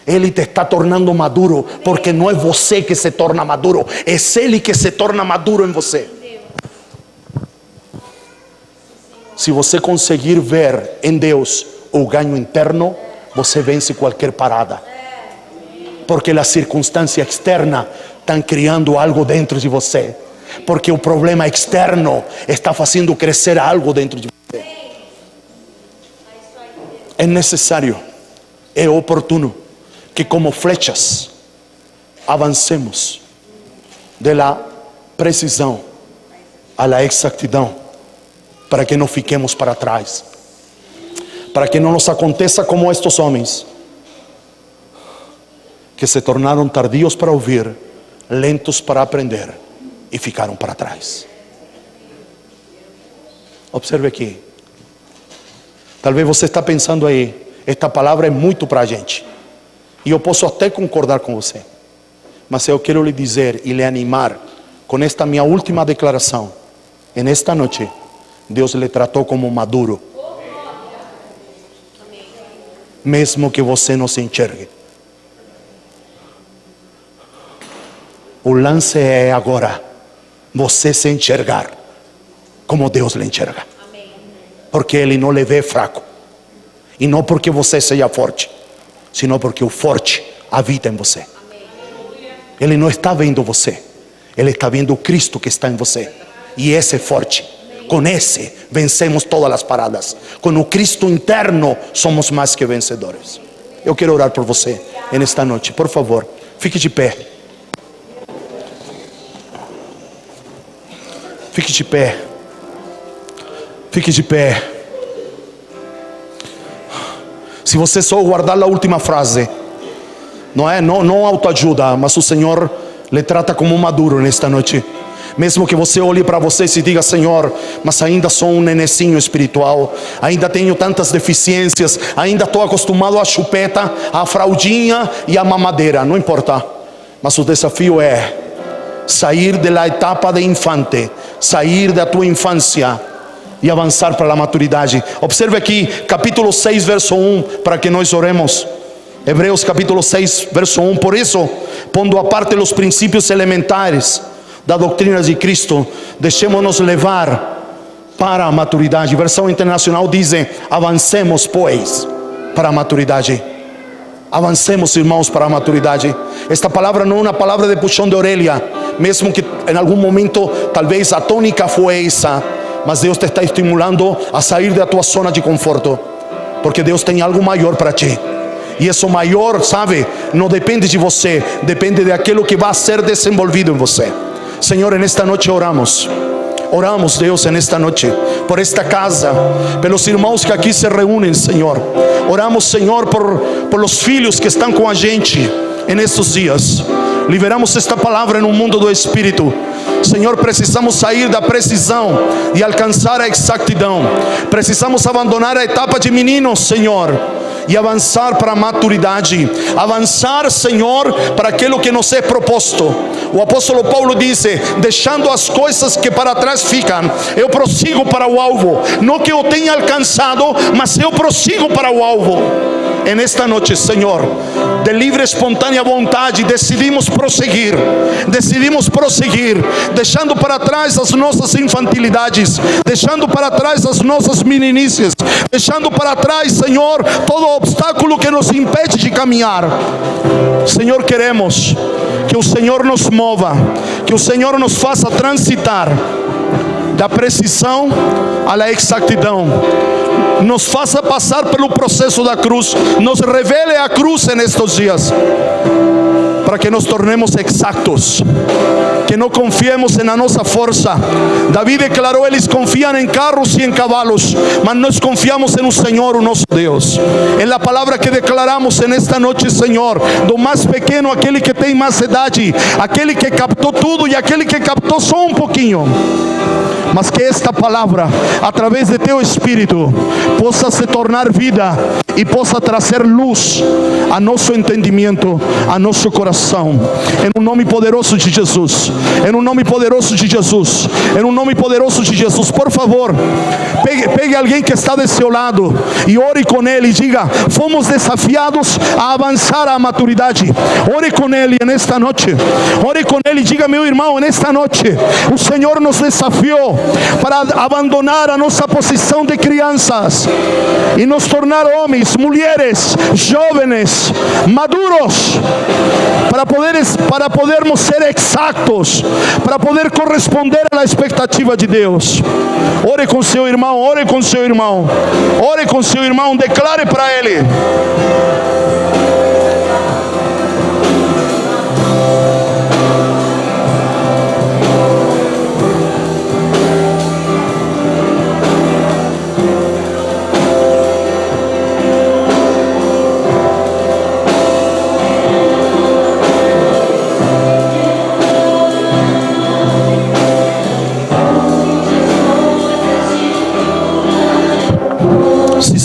Ele te está tornando maduro, porque não é você que se torna maduro, é Ele que se torna maduro em você. Se você conseguir ver em Deus o ganho interno, você vence qualquer parada. Porque a circunstância externa está criando algo dentro de você. Porque o problema externo está fazendo crescer algo dentro de você. É necessário, é oportuno que como flechas avancemos da precisão à exatidão, para que não fiquemos para trás, para que não nos aconteça como estes homens, que se tornaram tardios para ouvir, lentos para aprender e ficaram para trás. Observe aqui. Talvez você está pensando aí: esta palavra é muito para a gente, e eu posso até concordar com você, mas eu quero lhe dizer e lhe animar com esta minha última declaração. Nesta noite, Deus lhe tratou como maduro, mesmo que você não se enxergue. O lance é agora você se enxergar como Deus lhe enxerga. Porque Ele não lhe vê fraco, e não porque você seja forte, sino porque o forte habita em você. Ele não está vendo você, Ele está vendo o Cristo que está em você. E esse é forte. Com esse vencemos todas as paradas. Com o Cristo interno somos mais que vencedores. Eu quero orar por você nesta noite. Por favor, fique de pé. Fique de pé. Fique de pé. Se você só guardar a última frase, não autoajuda, mas o Senhor lhe trata como maduro nesta noite. Mesmo que você olhe para você e diga: Senhor, mas ainda sou um nenecinho espiritual, ainda tenho tantas deficiências, ainda estou acostumado à chupeta, à fraldinha e à mamadeira. Não importa, Mas o desafio é sair da etapa de infante, sair da tua infância e avançar para a maturidade. Observe aqui, capítulo 6, verso 1, para que nós oremos. Hebreus capítulo 6, verso 1. Por isso, pondo a parte os princípios elementares da doutrina de Cristo, deixemos-nos levar para a maturidade. Versão internacional diz: avancemos, pois, para a maturidade. Avancemos, irmãos, para a maturidade. Esta palavra não é uma palavra de puxão de orelha, mesmo que em algum momento talvez a tônica foi essa, mas Deus te está estimulando a sair da tua zona de conforto, porque Deus tem algo maior para ti. E isso maior, sabe, não depende de você, depende daquilo que vai ser desenvolvido em você. Senhor, nesta noite oramos. Oramos, Deus, nesta noite, por esta casa, pelos irmãos que aqui se reúnem, Senhor. Oramos, Senhor, por os filhos que estão com a gente nestes dias. Liberamos esta palavra no mundo do Espírito. Senhor, precisamos sair da precisão e alcançar a exatidão. Precisamos abandonar a etapa de meninos, Senhor, e avançar para a maturidade. Avançar, Senhor, para aquilo que nos é proposto. O apóstolo Paulo disse: deixando as coisas que para trás ficam, eu prossigo para o alvo. Não que eu tenha alcançado, mas eu prossigo para o alvo. E nesta noite, Senhor, de livre espontânea vontade, decidimos prosseguir, deixando para trás as nossas infantilidades, deixando para trás as nossas meninices, deixando para trás, Senhor, todo obstáculo que nos impede de caminhar. Senhor, queremos que o Senhor nos mova, que o Senhor nos faça transitar da precisão à exatidão, nos faça passar pelo processo da cruz, nos revele a cruz nestes dias, para que nos tornemos exatos, que não confiemos na nossa força. Davi declarou: eles confiam em carros e em cavalos, mas nós confiamos no Senhor, o nosso Deus. É a palavra que declaramos nesta noite, Senhor, do mais pequeno aquele que tem mais idade, aquele que captou tudo e aquele que captou só um pouquinho. Mas que esta palavra, através de teu Espírito, possa se tornar vida e possa trazer luz a nosso entendimento, a nosso coração. Em um nome poderoso de Jesus. Em um nome poderoso de Jesus. Em um nome poderoso de Jesus. Por favor, pegue alguém que está do seu lado e ore com ele e diga: fomos desafiados a avançar à maturidade. Ore com ele nesta noite. Ore com ele e diga: meu irmão, nesta noite o Senhor nos desafiou para abandonar a nossa posição de crianças e nos tornar homens, mulheres, jovens, maduros, para podermos ser exatos, para poder corresponder à expectativa de Deus. Ore com seu irmão, ore com seu irmão, ore com seu irmão, declare para ele.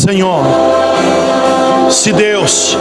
Senhor, se Deus